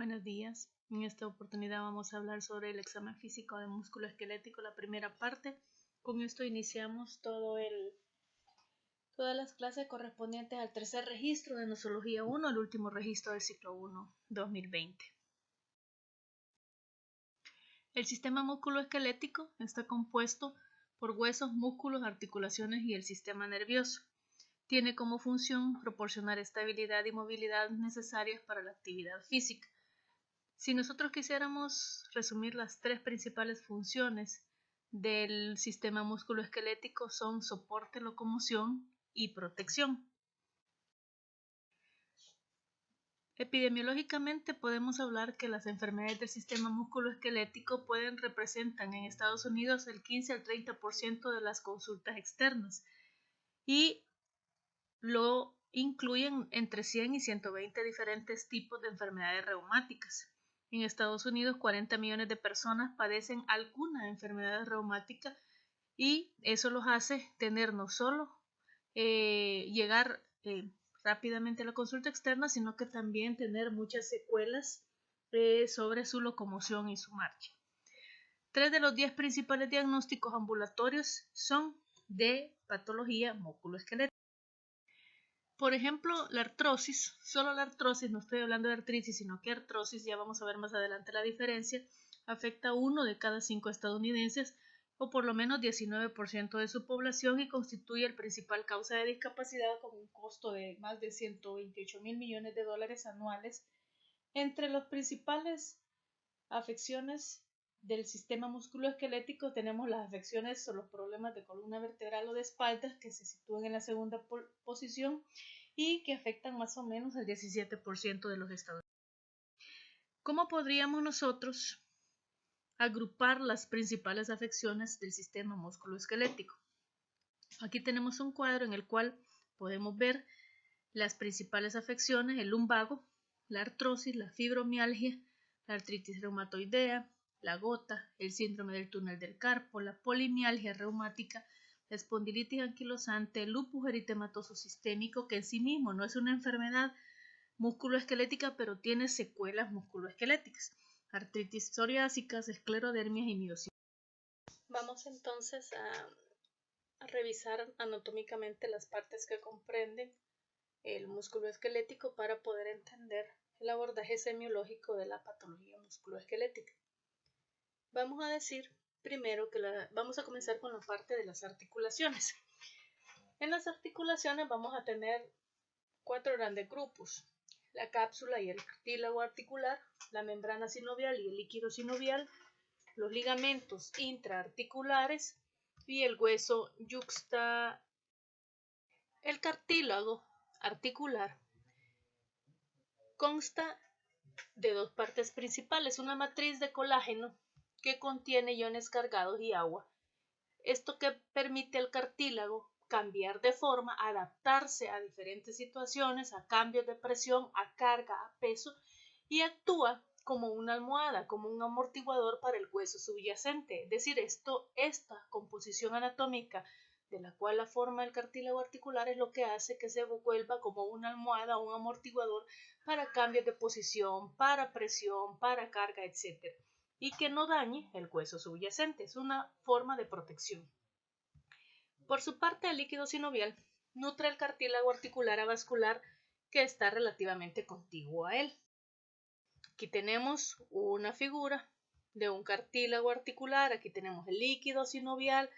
Buenos días. En esta oportunidad vamos a hablar sobre el examen físico de músculo esquelético, la primera parte. Con esto iniciamos todas las clases correspondientes al tercer registro de Nosología 1, el último registro del ciclo 1, 2020. El sistema musculoesquelético está compuesto por huesos, músculos, articulaciones y el sistema nervioso. Tiene como función proporcionar estabilidad y movilidad necesarias para la actividad física. Si nosotros quisiéramos resumir las tres principales funciones del sistema musculoesquelético son soporte, locomoción y protección. Epidemiológicamente podemos hablar que las enfermedades del sistema musculoesquelético representan en Estados Unidos el 15 al 30% de las consultas externas y lo incluyen entre 100 y 120 diferentes tipos de enfermedades reumáticas. En Estados Unidos, 40 millones de personas padecen alguna enfermedad reumática y eso los hace tener no solo llegar rápidamente a la consulta externa, sino que también tener muchas secuelas sobre su locomoción y su marcha. 3 de los 10 principales diagnósticos ambulatorios son de patología musculoesquelética. Por ejemplo, la artrosis, solo la artrosis, no estoy hablando de artritis, sino que artrosis, ya vamos a ver más adelante la diferencia, afecta a 1 de cada 5 estadounidenses, o por lo menos 19% de su población, y constituye el principal causa de discapacidad con un costo de más de 128 mil millones de dólares anuales. Entre las principales afecciones del sistema musculoesquelético tenemos las afecciones o los problemas de columna vertebral o de espalda, que se sitúan en la segunda posición y que afectan más o menos al 17% de los estadounidenses. ¿Cómo podríamos nosotros agrupar las principales afecciones del sistema musculoesquelético? Aquí tenemos un cuadro en el cual podemos ver las principales afecciones: el lumbago, la artrosis, la fibromialgia, la artritis reumatoidea, la gota, el síndrome del túnel del carpo, la polimialgia reumática, la espondilitis anquilosante, el lupus eritematoso sistémico, que en sí mismo no es una enfermedad musculoesquelética, pero tiene secuelas musculoesqueléticas, artritis psoriásicas, esclerodermias y miositis. Vamos entonces a revisar anatómicamente las partes que comprenden el músculo esquelético para poder entender el abordaje semiológico de la patología musculoesquelética. Vamos a decir primero que vamos a comenzar con la parte de las articulaciones. En las articulaciones vamos a tener 4 grandes grupos: la cápsula y el cartílago articular, la membrana sinovial y el líquido sinovial, los ligamentos intraarticulares y el hueso yuxta. El cartílago articular consta de 2 partes principales: una matriz de colágeno que contiene iones cargados y agua. Esto que permite al cartílago cambiar de forma, adaptarse a diferentes situaciones, a cambios de presión, a carga, a peso, y actúa como una almohada, como un amortiguador para el hueso subyacente. Es decir, esta composición anatómica de la cual la forma el cartílago articular es lo que hace que se vuelva como una almohada o un amortiguador para cambios de posición, para presión, para carga, etc. Y que no dañe el hueso subyacente. Es una forma de protección. Por su parte, el líquido sinovial nutre el cartílago articular avascular que está relativamente contiguo a él. Aquí tenemos una figura de un cartílago articular. Aquí tenemos el líquido sinovial,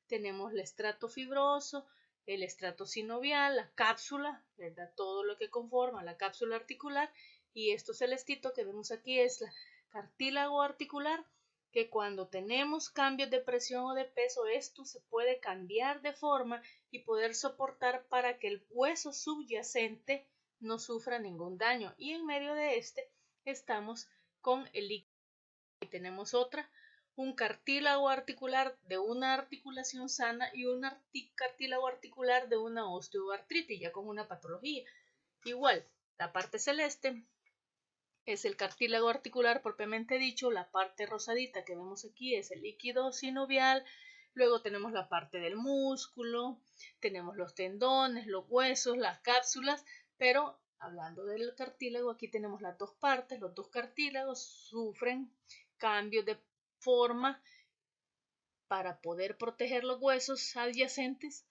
tenemos el estrato fibroso, el estrato sinovial, la cápsula, ¿verdad? Todo lo que conforma la cápsula articular, y esto celestito que vemos aquí es el cartílago articular, que cuando tenemos cambios de presión o de peso, esto se puede cambiar de forma y poder soportar para que el hueso subyacente no sufra ningún daño. Y en medio de este estamos con el líquido. Y tenemos un cartílago articular de una articulación sana y un cartílago articular de una osteoartritis, ya con una patología. Igual, la parte celeste es el cartílago articular propiamente dicho, la parte rosadita que vemos aquí es el líquido sinovial, luego tenemos la parte del músculo, tenemos los tendones, los huesos, las cápsulas, pero hablando del cartílago, aquí tenemos las dos partes. Los dos cartílagos sufren cambios de forma para poder proteger los huesos adyacentes.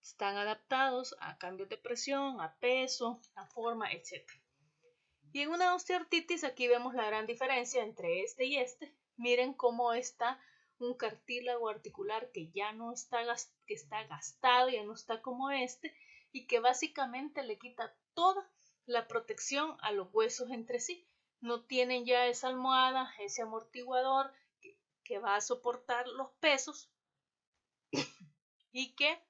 Están adaptados a cambios de presión, a peso, a forma, etc. Y en una osteoartritis aquí vemos la gran diferencia entre este y este. Miren cómo está un cartílago articular que ya no está, que está gastado, ya no está como este, y que básicamente le quita toda la protección a los huesos entre sí. No tienen ya esa almohada, ese amortiguador que va a soportar los pesos y que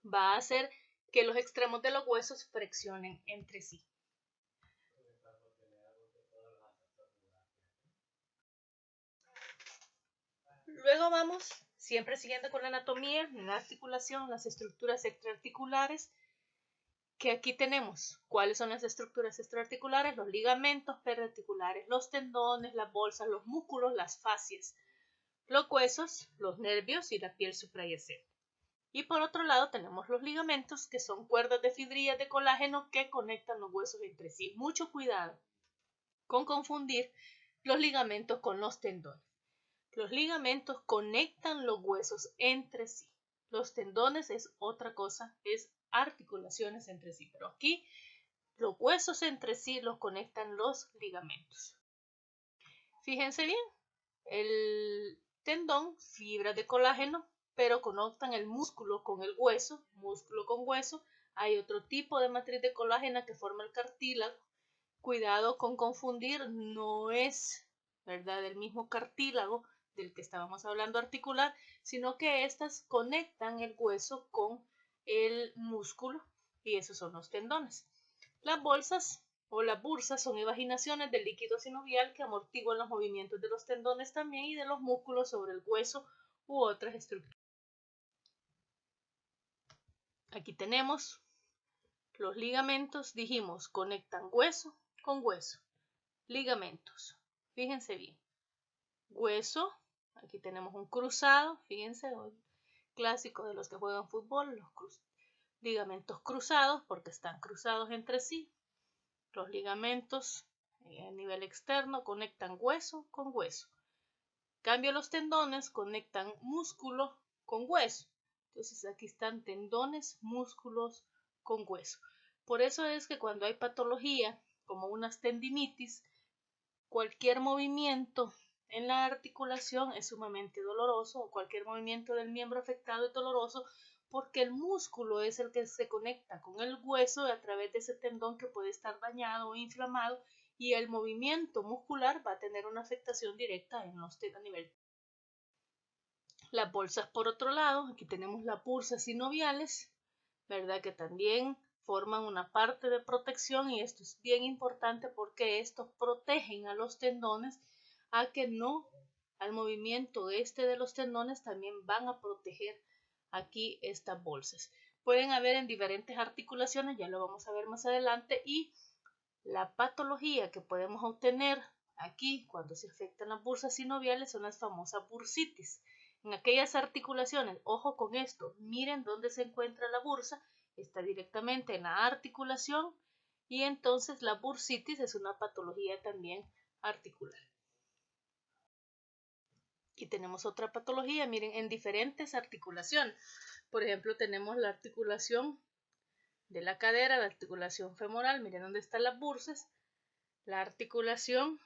va a hacer que los extremos de los huesos flexionen entre sí. Luego vamos, siempre siguiendo con la anatomía, la articulación, las estructuras extraarticulares, que aquí tenemos. ¿Cuáles son las estructuras extraarticulares? Los ligamentos periarticulares, los tendones, las bolsas, los músculos, las fascias, los huesos, los nervios y la piel suprayacente. Y por otro lado tenemos los ligamentos, que son cuerdas de fibrillas de colágeno que conectan los huesos entre sí. Mucho cuidado con confundir los ligamentos con los tendones. Los ligamentos conectan los huesos entre sí. Los tendones es otra cosa, es articulaciones entre sí. Pero aquí los huesos entre sí los conectan los ligamentos. Fíjense bien, el tendón, fibras de colágeno, pero conectan el músculo con el hueso, músculo con hueso. Hay otro tipo de matriz de colágeno que forma el cartílago. Cuidado con confundir, no es, ¿verdad?, el mismo cartílago del que estábamos hablando articular, sino que estas conectan el hueso con el músculo y esos son los tendones. Las bolsas o las bursas son evaginaciones del líquido sinovial que amortiguan los movimientos de los tendones también y de los músculos sobre el hueso u otras estructuras. Aquí tenemos los ligamentos, dijimos, conectan hueso con hueso. Ligamentos, fíjense bien, hueso, aquí tenemos un cruzado, fíjense, clásico de los que juegan fútbol, los ligamentos cruzados porque están cruzados entre sí. Los ligamentos a nivel externo conectan hueso con hueso. En cambio, los tendones conectan músculo con hueso. Entonces aquí están tendones, músculos con hueso. Por eso es que cuando hay patología como unas tendinitis, cualquier movimiento en la articulación es sumamente doloroso, o cualquier movimiento del miembro afectado es doloroso porque el músculo es el que se conecta con el hueso a través de ese tendón que puede estar dañado o inflamado, y el movimiento muscular va a tener una afectación directa en los a nivel. Las bolsas, por otro lado, aquí tenemos las bursas sinoviales, ¿verdad?, que también forman una parte de protección, y esto es bien importante porque estos protegen a los tendones a que no, al movimiento de los tendones también van a proteger aquí estas bolsas. Pueden haber en diferentes articulaciones, ya lo vamos a ver más adelante, y la patología que podemos obtener aquí cuando se afectan las bursas sinoviales son las famosas bursitis. En aquellas articulaciones, ojo con esto, miren dónde se encuentra la bursa, está directamente en la articulación, y entonces la bursitis es una patología también articular. Y tenemos otra patología, miren, en diferentes articulaciones. Por ejemplo, tenemos la articulación de la cadera, la articulación femoral, miren dónde están las bursas, la articulación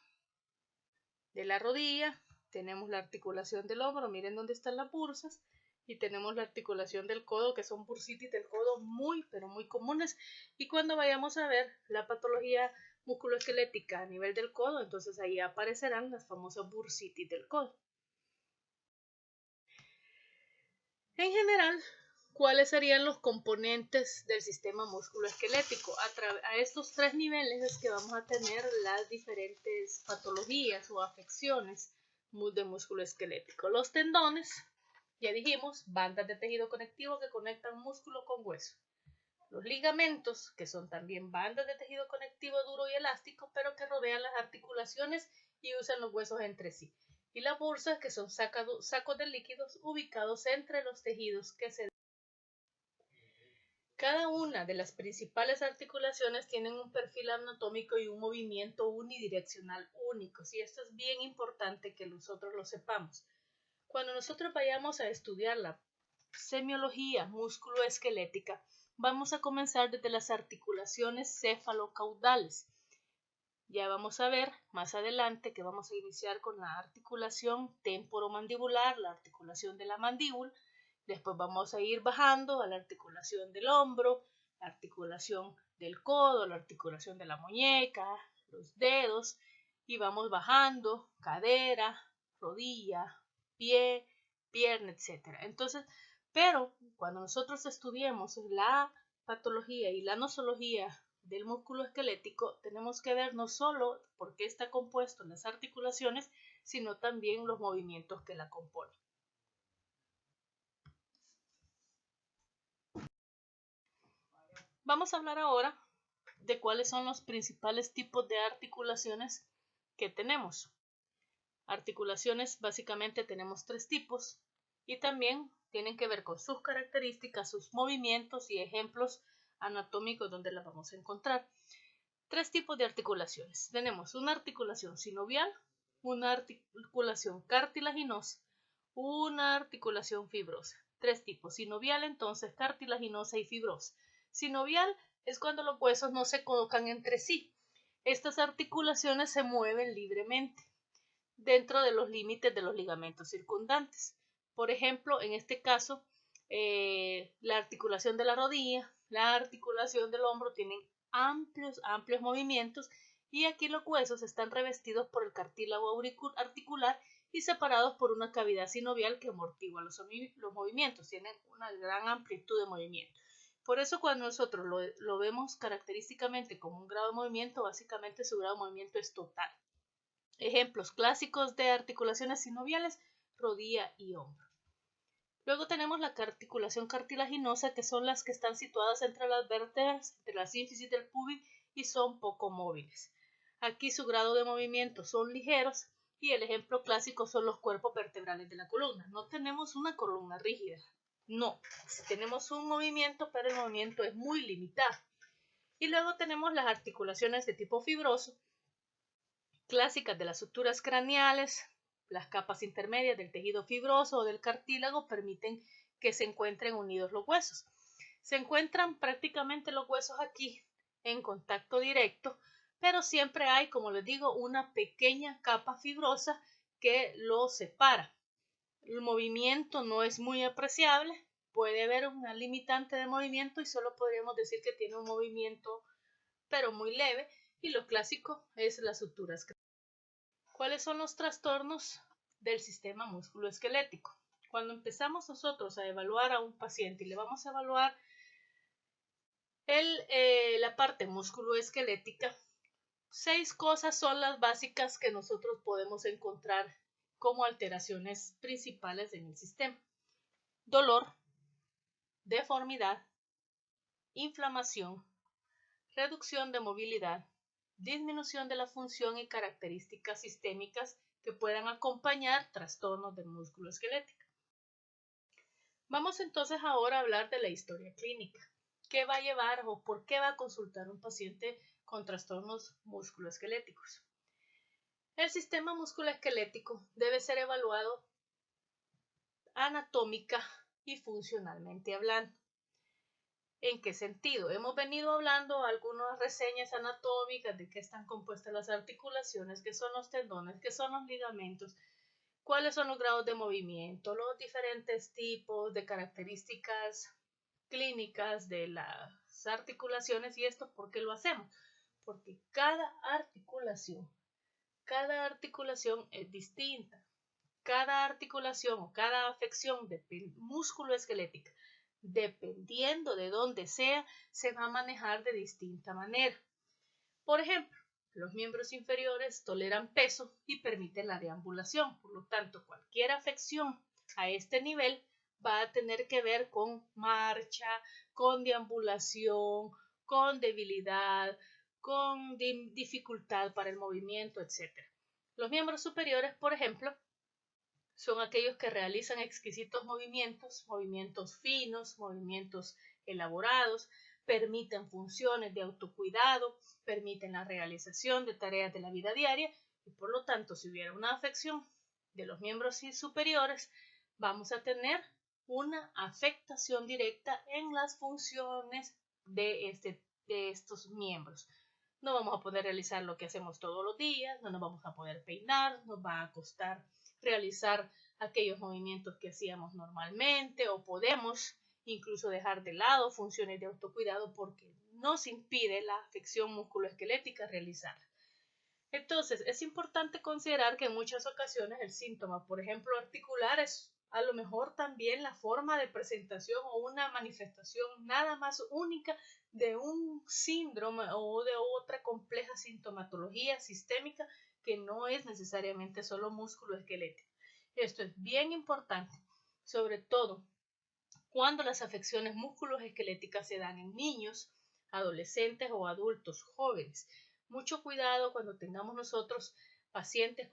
de la rodilla, tenemos la articulación del hombro, miren dónde están las bursas, y tenemos la articulación del codo, que son bursitis del codo muy, pero muy comunes. Y cuando vayamos a ver la patología musculoesquelética a nivel del codo, entonces ahí aparecerán las famosas bursitis del codo. En general, ¿cuáles serían los componentes del sistema musculoesquelético? A estos tres niveles es que vamos a tener las diferentes patologías o afecciones de músculo esquelético. Los tendones, ya dijimos, bandas de tejido conectivo que conectan músculo con hueso. Los ligamentos, que son también bandas de tejido conectivo duro y elástico, pero que rodean las articulaciones y usan los huesos entre sí. Y las bursas, que son sacos de líquidos ubicados entre los tejidos que se. Cada una de las principales articulaciones tienen un perfil anatómico y un movimiento unidireccional únicos, y esto es bien importante que nosotros lo sepamos. Cuando nosotros vayamos a estudiar la semiología musculoesquelética, vamos a comenzar desde las articulaciones cefalocaudales. Ya vamos a ver más adelante que vamos a iniciar con la articulación temporomandibular, la articulación de la mandíbula. Después vamos a ir bajando a la articulación del hombro, la articulación del codo, la articulación de la muñeca, los dedos, y vamos bajando cadera, rodilla, pie, pierna, etc. Entonces, pero cuando nosotros estudiemos la patología y la nosología del músculo esquelético, tenemos que ver no solo por qué está compuesto en las articulaciones, sino también los movimientos que la componen. Vamos a hablar ahora de cuáles son los principales tipos de articulaciones que tenemos. Articulaciones básicamente tenemos 3 tipos y también tienen que ver con sus características, sus movimientos y ejemplos anatómicos donde las vamos a encontrar. 3 tipos de articulaciones. Tenemos una articulación sinovial, una articulación cartilaginosa, una articulación fibrosa. 3 tipos: sinovial, entonces cartilaginosa y fibrosa. Sinovial es cuando los huesos no se colocan entre sí. Estas articulaciones se mueven libremente dentro de los límites de los ligamentos circundantes. Por ejemplo, en este caso, la articulación de la rodilla, la articulación del hombro tienen amplios movimientos, y aquí los huesos están revestidos por el cartílago articular y separados por una cavidad sinovial que amortigua los movimientos. Tienen una gran amplitud de movimiento. Por eso cuando nosotros lo vemos característicamente como un grado de movimiento, básicamente su grado de movimiento es total. Ejemplos clásicos de articulaciones sinoviales: rodilla y hombro. Luego tenemos la articulación cartilaginosa, que son las que están situadas entre las vértebras, entre la sínfisis del pubis, y son poco móviles. Aquí su grado de movimiento son ligeros, y el ejemplo clásico son los cuerpos vertebrales de la columna. No tenemos una columna rígida, no, tenemos un movimiento, pero el movimiento es muy limitado. Y luego tenemos las articulaciones de tipo fibroso, clásicas de las estructuras craneales. Las capas intermedias del tejido fibroso o del cartílago permiten que se encuentren unidos los huesos. Se encuentran prácticamente los huesos aquí en contacto directo, pero siempre hay, como les digo, una pequeña capa fibrosa que los separa. El movimiento no es muy apreciable, puede haber una limitante de movimiento y solo podríamos decir que tiene un movimiento pero muy leve, y lo clásico es las suturas. ¿Cuáles son los trastornos del sistema musculoesquelético? Cuando empezamos nosotros a evaluar a un paciente y le vamos a evaluar la parte musculoesquelética, 6 cosas son las básicas que nosotros podemos encontrar como alteraciones principales en el sistema: dolor, deformidad, inflamación, reducción de movilidad, disminución de la función y características sistémicas que puedan acompañar trastornos del músculo esquelético. Vamos entonces ahora a hablar de la historia clínica. ¿Qué va a llevar o por qué va a consultar un paciente con trastornos musculoesqueléticos? El sistema musculoesquelético debe ser evaluado anatómica y funcionalmente hablando. ¿En qué sentido? Hemos venido hablando algunas reseñas anatómicas de qué están compuestas las articulaciones, qué son los tendones, qué son los ligamentos, cuáles son los grados de movimiento, los diferentes tipos de características clínicas de las articulaciones. ¿Y esto por qué lo hacemos? Porque cada articulación es distinta. Cada articulación o cada afección musculoesquelética, dependiendo de dónde sea, se va a manejar de distinta manera. Por ejemplo, los miembros inferiores toleran peso y permiten la deambulación. Por lo tanto, cualquier afección a este nivel va a tener que ver con marcha, con deambulación, con debilidad, con dificultad para el movimiento, etc. Los miembros superiores, por ejemplo, son aquellos que realizan exquisitos movimientos finos, movimientos elaborados, permiten funciones de autocuidado, permiten la realización de tareas de la vida diaria y por lo tanto si hubiera una afección de los miembros superiores vamos a tener una afectación directa en las funciones de estos miembros. No vamos a poder realizar lo que hacemos todos los días, no nos vamos a poder peinar, nos va a costar realizar aquellos movimientos que hacíamos normalmente o podemos incluso dejar de lado funciones de autocuidado porque nos impide la afección musculoesquelética realizarla. Entonces, es importante considerar que en muchas ocasiones el síntoma, por ejemplo, articular, es a lo mejor también la forma de presentación o una manifestación nada más única de un síndrome o de otra compleja sintomatología sistémica que no es necesariamente solo musculoesquelética. Esto es bien importante, sobre todo cuando las afecciones musculoesqueléticas se dan en niños, adolescentes o adultos jóvenes. Mucho cuidado cuando tengamos nosotros pacientes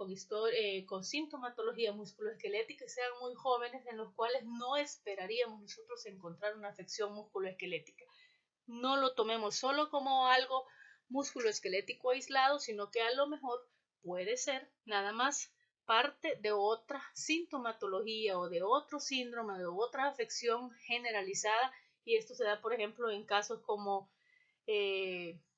con sintomatología musculoesquelética y sean muy jóvenes en los cuales no esperaríamos nosotros encontrar una afección musculoesquelética. No lo tomemos solo como algo musculoesquelético aislado, sino que a lo mejor puede ser nada más parte de otra sintomatología o de otro síndrome, de otra afección generalizada, y esto se da, por ejemplo, en casos como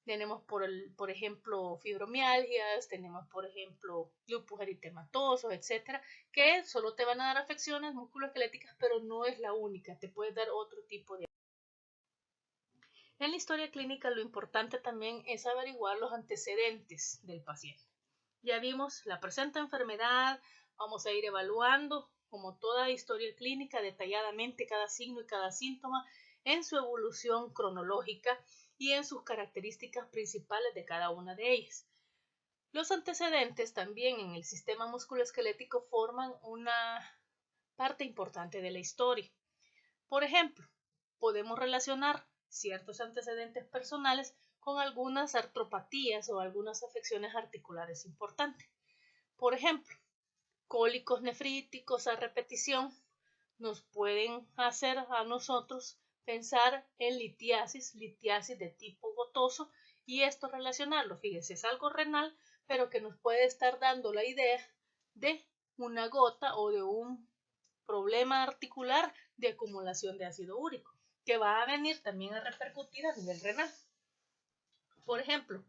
tenemos, por ejemplo, fibromialgias, tenemos, por ejemplo, lupus eritematoso, etcétera, que solo te van a dar afecciones musculoesqueléticas, pero no es la única, te puede dar otro tipo de. En la historia clínica lo importante también es averiguar los antecedentes del paciente. Ya vimos la presente enfermedad, vamos a ir evaluando como toda historia clínica detalladamente cada signo y cada síntoma en su evolución cronológica y en sus características principales de cada una de ellas. Los antecedentes también en el sistema musculoesquelético forman una parte importante de la historia. Por ejemplo, podemos relacionar ciertos antecedentes personales con algunas artropatías o algunas afecciones articulares importantes. Por ejemplo, cólicos nefríticos a repetición nos pueden hacer a nosotros pensar en litiasis de tipo gotoso y esto relacionarlo, fíjense, es algo renal, pero que nos puede estar dando la idea de una gota o de un problema articular de acumulación de ácido úrico, que va a venir también a repercutir a nivel renal. Por ejemplo,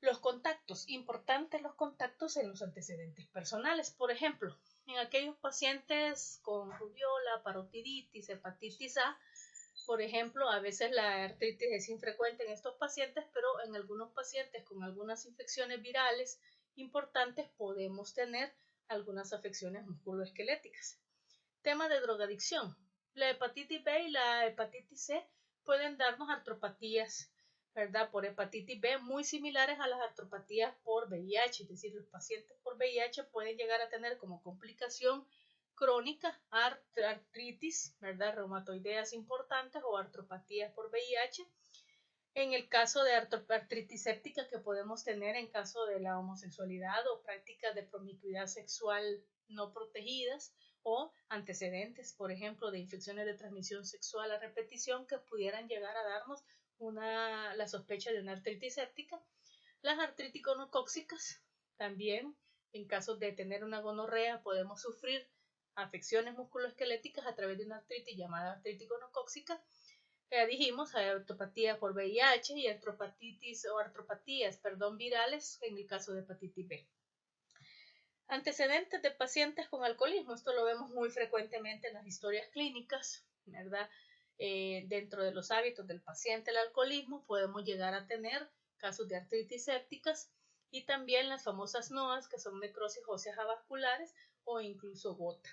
los contactos, importantes los contactos en los antecedentes personales. Por ejemplo, en aquellos pacientes con rubiola, parotiditis, hepatitis A, por ejemplo, a veces la artritis es infrecuente en estos pacientes, pero en algunos pacientes con algunas infecciones virales importantes podemos tener algunas afecciones musculoesqueléticas. Tema de drogadicción. La hepatitis B y la hepatitis C pueden darnos artropatías, ¿verdad? Por hepatitis B muy similares a las artropatías por VIH, es decir, los pacientes por VIH pueden llegar a tener como complicación crónica artritis, ¿verdad? Reumatoideas importantes o artropatías por VIH. En el caso de artritis séptica que podemos tener en caso de la homosexualidad o prácticas de promiscuidad sexual no protegidas o antecedentes, por ejemplo, de infecciones de transmisión sexual a repetición que pudieran llegar a darnos la sospecha de una artritis séptica. Las artritis gonocócicas también, en caso de tener una gonorrea, podemos sufrir afecciones musculoesqueléticas a través de una artritis llamada artritis gonocócica. Dijimos, hay artropatía por VIH y artropatías virales en el caso de hepatitis B. Antecedentes de pacientes con alcoholismo, esto lo vemos muy frecuentemente en las historias clínicas, ¿verdad? Dentro de los hábitos del paciente el alcoholismo podemos llegar a tener casos de artritis sépticas y también las famosas NOAs que son necrosis óseas avasculares o incluso gota.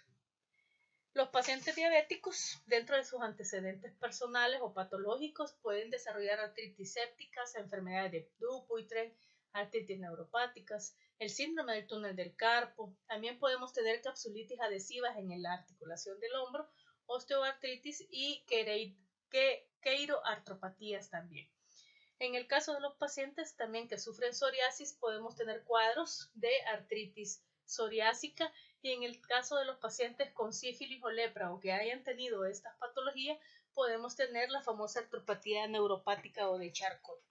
Los pacientes diabéticos, dentro de sus antecedentes personales o patológicos, pueden desarrollar artritis sépticas, enfermedades de Dupuytren, artritis neuropáticas, el síndrome del túnel del carpo. También podemos tener capsulitis adhesivas en la articulación del hombro, osteoartritis y queiroartropatías también. En el caso de los pacientes también que sufren psoriasis, podemos tener cuadros de artritis psoriásica y en el caso de los pacientes con sífilis o lepra o que hayan tenido estas patologías, podemos tener la famosa artropatía neuropática o de Charcot.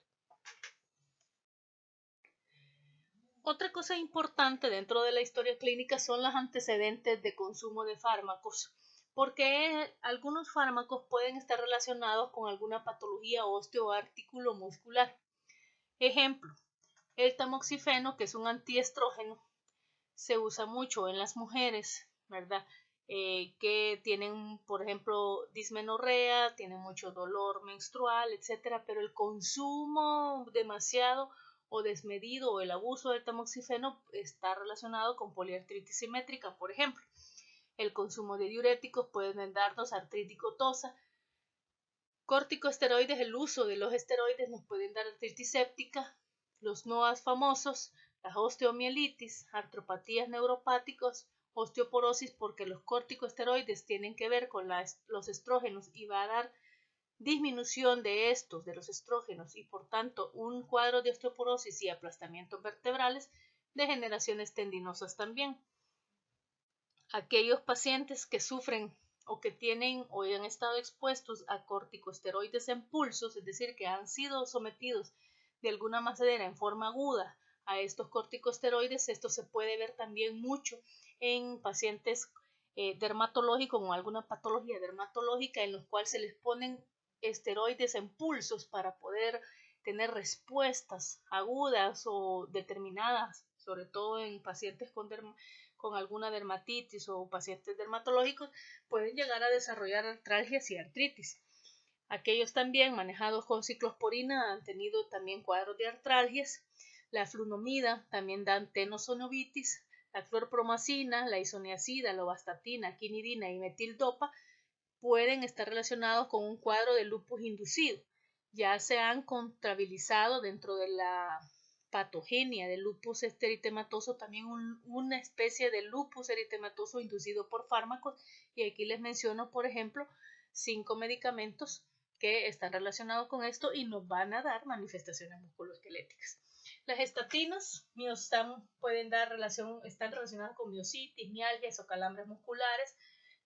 Otra cosa importante dentro de la historia clínica son los antecedentes de consumo de fármacos, porque algunos fármacos pueden estar relacionados con alguna patología osteoarticulomuscular. Ejemplo, el tamoxifeno, que es un antiestrógeno, se usa mucho en las mujeres, ¿verdad? Que tienen, por ejemplo, dismenorrea, tienen mucho dolor menstrual, etcétera, pero el consumo demasiado o desmedido o el abuso del tamoxifeno está relacionado con poliartritis simétrica, por ejemplo. El consumo de diuréticos puede darnos artritis gotosa. Corticosteroides, el uso de los esteroides nos pueden dar artritis séptica. Los NOAs famosos, la osteomielitis, artropatías neuropáticas, osteoporosis, porque los corticosteroides tienen que ver con los estrógenos y va a dar disminución de los estrógenos, y por tanto un cuadro de osteoporosis y aplastamientos vertebrales, degeneraciones tendinosas también. Aquellos pacientes que sufren o que tienen o han estado expuestos a corticosteroides en pulsos, es decir, que han sido sometidos de alguna manera en forma aguda a estos corticosteroides, esto se puede ver también mucho en pacientes dermatológicos o alguna patología dermatológica en los cuales se les ponen esteroides en pulsos para poder tener respuestas agudas o determinadas, sobre todo en pacientes con alguna dermatitis o pacientes dermatológicos, pueden llegar a desarrollar artralgias y artritis. Aquellos también manejados con ciclosporina han tenido también cuadros de artralgias. La flunomida también dan tenosynovitis. La clorpromacina, la isoniazida, la lovastatina, quinidina y metildopa pueden estar relacionados con un cuadro de lupus inducido. Ya se han contabilizado dentro de la patogenia del lupus eritematoso también una especie de lupus eritematoso inducido por fármacos, y aquí les menciono, por ejemplo, 5 medicamentos que están relacionados con esto y nos van a dar manifestaciones musculoesqueléticas. Las estatinas están relacionadas con miositis, mialgias o calambres musculares.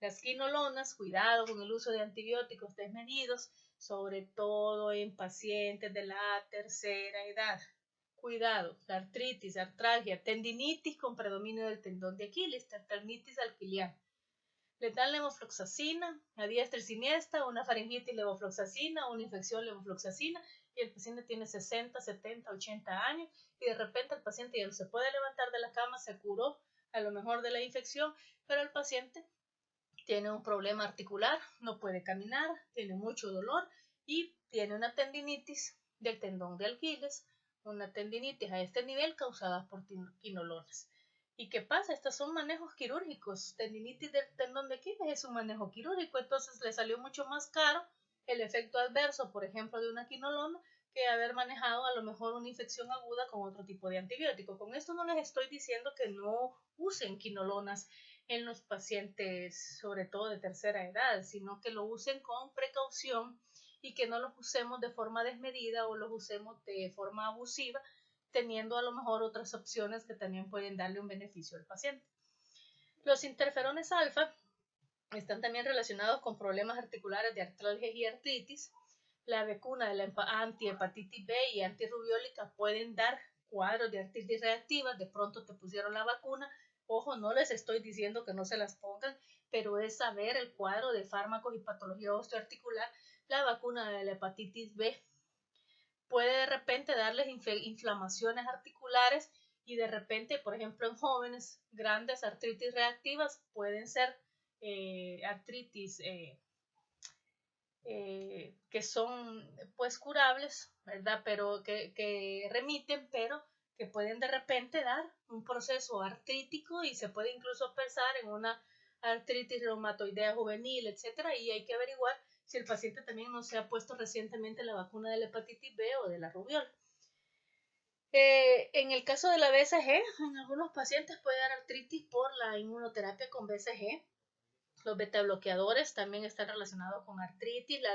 Las quinolonas, cuidado con el uso de antibióticos desmedidos, sobre todo en pacientes de la tercera edad. Cuidado, la artritis, artralgia, tendinitis con predominio del tendón de Aquiles, tendinitis alquiliana. Le dan levofloxacina a diestra y siniestra, una faringitis levofloxacina, una infección levofloxacina, y el paciente tiene 60, 70, 80 años y de repente el paciente ya no se puede levantar de la cama, se curó a lo mejor de la infección, pero el paciente tiene un problema articular, no puede caminar, tiene mucho dolor y tiene una tendinitis del tendón de Aquiles, una tendinitis a este nivel causada por quinolonas. ¿Y qué pasa? Estos son manejos quirúrgicos. Tendinitis del tendón de Aquiles es un manejo quirúrgico, entonces le salió mucho más caro el efecto adverso, por ejemplo, de una quinolona, que haber manejado a lo mejor una infección aguda con otro tipo de antibiótico. Con esto no les estoy diciendo que no usen quinolonas en los pacientes, sobre todo de tercera edad, sino que lo usen con precaución y que no los usemos de forma desmedida o los usemos de forma abusiva, teniendo a lo mejor otras opciones que también pueden darle un beneficio al paciente. Los interferones alfa están también relacionados con problemas articulares de artralgia y artritis. La vacuna de la antihepatitis B y antirrubiólica pueden dar cuadros de artritis reactiva. De pronto te pusieron la vacuna. Ojo, no les estoy diciendo que no se las pongan, pero es saber el cuadro de fármacos y patología osteoarticular. La vacuna de la hepatitis B puede de repente darles inflamaciones articulares y de repente, por ejemplo, en jóvenes grandes artritis reactivas pueden ser artritis que son pues curables, ¿verdad? Pero que remiten, pero que pueden de repente dar un proceso artrítico y se puede incluso pensar en una artritis reumatoidea juvenil, etcétera, y hay que averiguar si el paciente también no se ha puesto recientemente la vacuna de la hepatitis B o de la rubiola. En el caso de la BCG, en algunos pacientes puede dar artritis por la inmunoterapia con BCG. Los betabloqueadores también están relacionados con artritis, la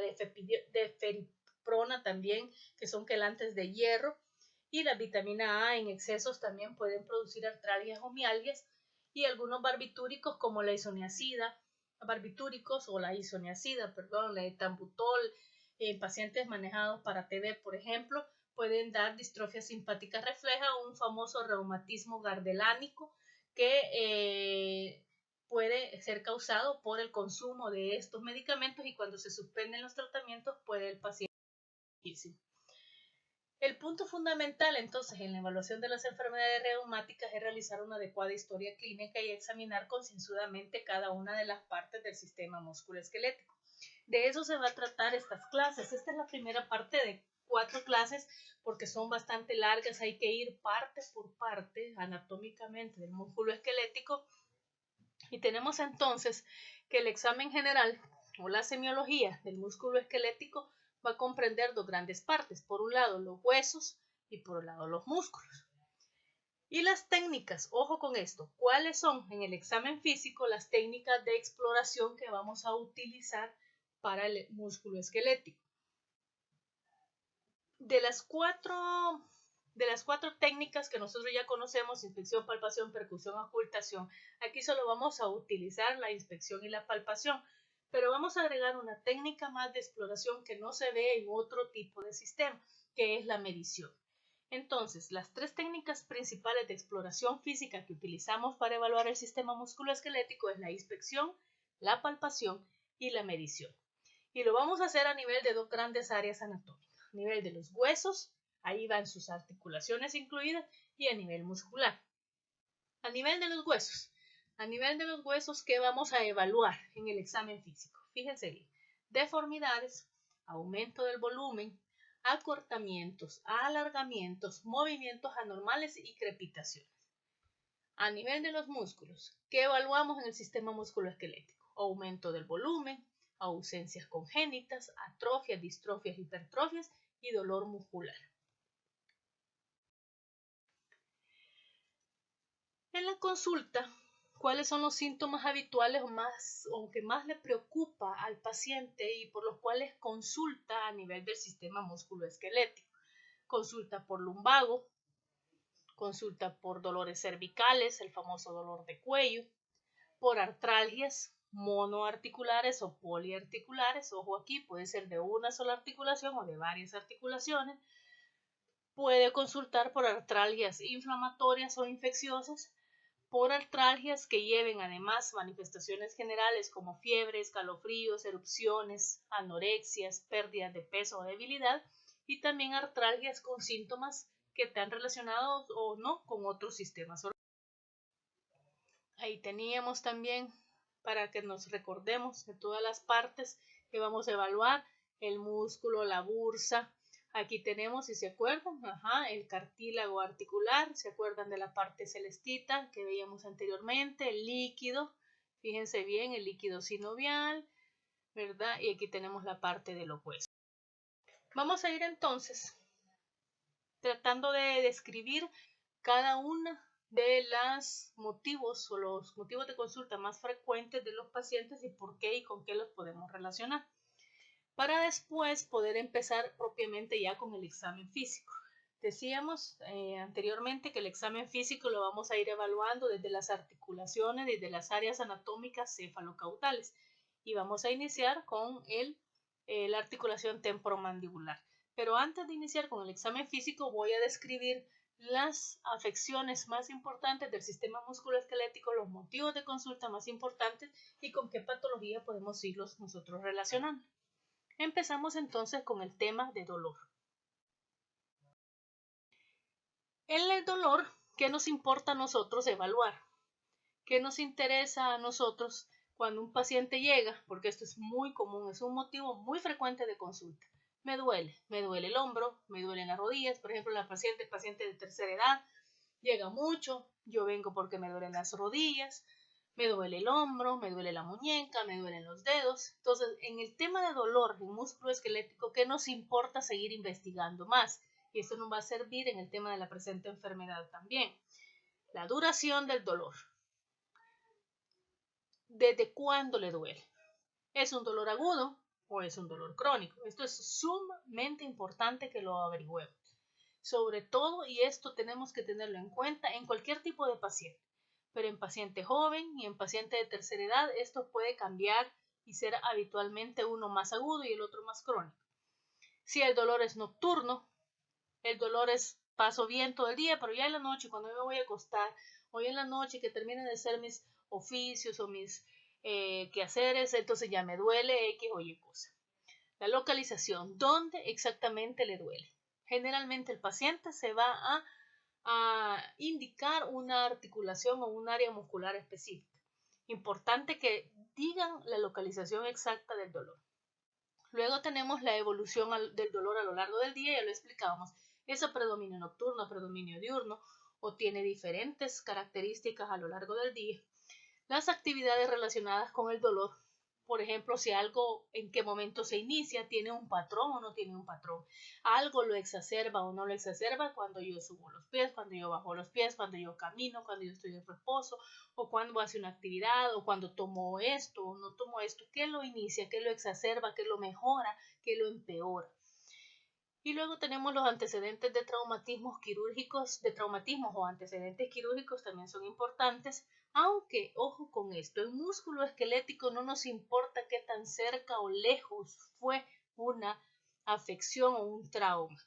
deferiprona también, que son quelantes de hierro, y la vitamina A en excesos también pueden producir artralgias o mialgias, y algunos barbitúricos como la isoniazida, barbitúricos o la isoniazida, la etambutol, en pacientes manejados para TB, por ejemplo, pueden dar distrofia simpática refleja o un famoso reumatismo gardelánico que puede ser causado por el consumo de estos medicamentos, y cuando se suspenden los tratamientos puede el paciente irse. El punto fundamental entonces en la evaluación de las enfermedades reumáticas es realizar una adecuada historia clínica y examinar concienzudamente cada una de las partes del sistema musculoesquelético. De eso se va a tratar estas clases. Esta es la primera parte de 4 clases porque son bastante largas, hay que ir parte por parte anatómicamente del músculo esquelético, y tenemos entonces que el examen general o la semiología del músculo esquelético va a comprender 2 grandes partes, por un lado los huesos y por un lado los músculos. Y las técnicas, ojo con esto, ¿cuáles son en el examen físico las técnicas de exploración que vamos a utilizar para el músculo esquelético? De las cuatro técnicas que nosotros ya conocemos, inspección, palpación, percusión, ocultación, aquí solo vamos a utilizar la inspección y la palpación, pero vamos a agregar una técnica más de exploración que no se ve en otro tipo de sistema, que es la medición. Entonces, las 3 técnicas principales de exploración física que utilizamos para evaluar el sistema musculoesquelético es la inspección, la palpación y la medición. Y lo vamos a hacer a nivel de 2 grandes áreas anatómicas. A nivel de los huesos, ahí van sus articulaciones incluidas, y a nivel muscular. A nivel de los huesos, ¿qué vamos a evaluar en el examen físico? Fíjense bien, deformidades, aumento del volumen, acortamientos, alargamientos, movimientos anormales y crepitaciones. A nivel de los músculos, ¿qué evaluamos en el sistema musculoesquelético? Aumento del volumen, ausencias congénitas, atrofias, distrofias, hipertrofias y dolor muscular. En la consulta, ¿cuáles son los síntomas habituales o que más le preocupa al paciente y por los cuales consulta a nivel del sistema musculoesquelético? Consulta por lumbago, consulta por dolores cervicales, el famoso dolor de cuello, por artralgias monoarticulares o poliarticulares, ojo aquí, puede ser de una sola articulación o de varias articulaciones. Puede consultar por artralgias inflamatorias o infecciosas, por artralgias que lleven además manifestaciones generales como fiebre, escalofríos, erupciones, anorexias, pérdidas de peso o debilidad, y también artralgias con síntomas que están relacionados o no con otros sistemas orgánicos. Ahí teníamos también, para que nos recordemos de todas las partes que vamos a evaluar, el músculo, la bursa. Aquí tenemos, si se acuerdan, el cartílago articular, se acuerdan de la parte celestita que veíamos anteriormente, el líquido, fíjense bien, el líquido sinovial, ¿verdad? Y aquí tenemos la parte de los huesos. Vamos a ir entonces tratando de describir cada una de los motivos o los motivos de consulta más frecuentes de los pacientes y por qué y con qué los podemos relacionar, para después poder empezar propiamente ya con el examen físico. Decíamos anteriormente que el examen físico lo vamos a ir evaluando desde las articulaciones, desde las áreas anatómicas cefalocaudales, y vamos a iniciar con la articulación temporomandibular. Pero antes de iniciar con el examen físico voy a describir las afecciones más importantes del sistema musculoesquelético, los motivos de consulta más importantes y con qué patología podemos irlos nosotros relacionando. Empezamos entonces con el tema de dolor. En el dolor, ¿qué nos importa a nosotros evaluar? ¿Qué nos interesa a nosotros cuando un paciente llega? Porque esto es muy común, es un motivo muy frecuente de consulta. Me duele el hombro, me duelen las rodillas, por ejemplo, el paciente de tercera edad, llega mucho, yo vengo porque me duelen las rodillas, me duele el hombro, me duele la muñeca, me duelen los dedos. Entonces, en el tema de dolor en músculo esquelético, ¿qué nos importa seguir investigando más? Y esto nos va a servir en el tema de la presente enfermedad también. La duración del dolor. ¿Desde cuándo le duele? ¿Es un dolor agudo o es un dolor crónico? Esto es sumamente importante que lo averigüemos. Sobre todo, y esto tenemos que tenerlo en cuenta en cualquier tipo de paciente, pero en paciente joven y en paciente de tercera edad esto puede cambiar y ser habitualmente uno más agudo y el otro más crónico. Si el dolor es nocturno, el dolor es paso bien todo el día, pero ya en la noche, cuando me voy a acostar, o ya en la noche que termine de hacer mis oficios o mis quehaceres, entonces ya me duele X o Y cosa. La localización, ¿dónde exactamente le duele? Generalmente el paciente se va a indicar una articulación o un área muscular específica. Importante que digan la localización exacta del dolor. Luego tenemos la evolución del dolor a lo largo del día, ya lo explicábamos. ¿Es predominio nocturno, predominio diurno o tiene diferentes características a lo largo del día? Las actividades relacionadas con el dolor, por ejemplo, si algo en qué momento se inicia, tiene un patrón o no tiene un patrón. Algo lo exacerba o no lo exacerba cuando yo subo los pies, cuando yo bajo los pies, cuando yo camino, cuando yo estoy en reposo, o cuando hace una actividad, o cuando tomo esto o no tomo esto. ¿Qué lo inicia? ¿Qué lo exacerba? ¿Qué lo mejora? ¿Qué lo empeora? Y luego tenemos los antecedentes de traumatismos quirúrgicos, de traumatismos o antecedentes quirúrgicos también son importantes, aunque, ojo con esto, el músculo esquelético no nos importa qué tan cerca o lejos fue una afección o un trauma.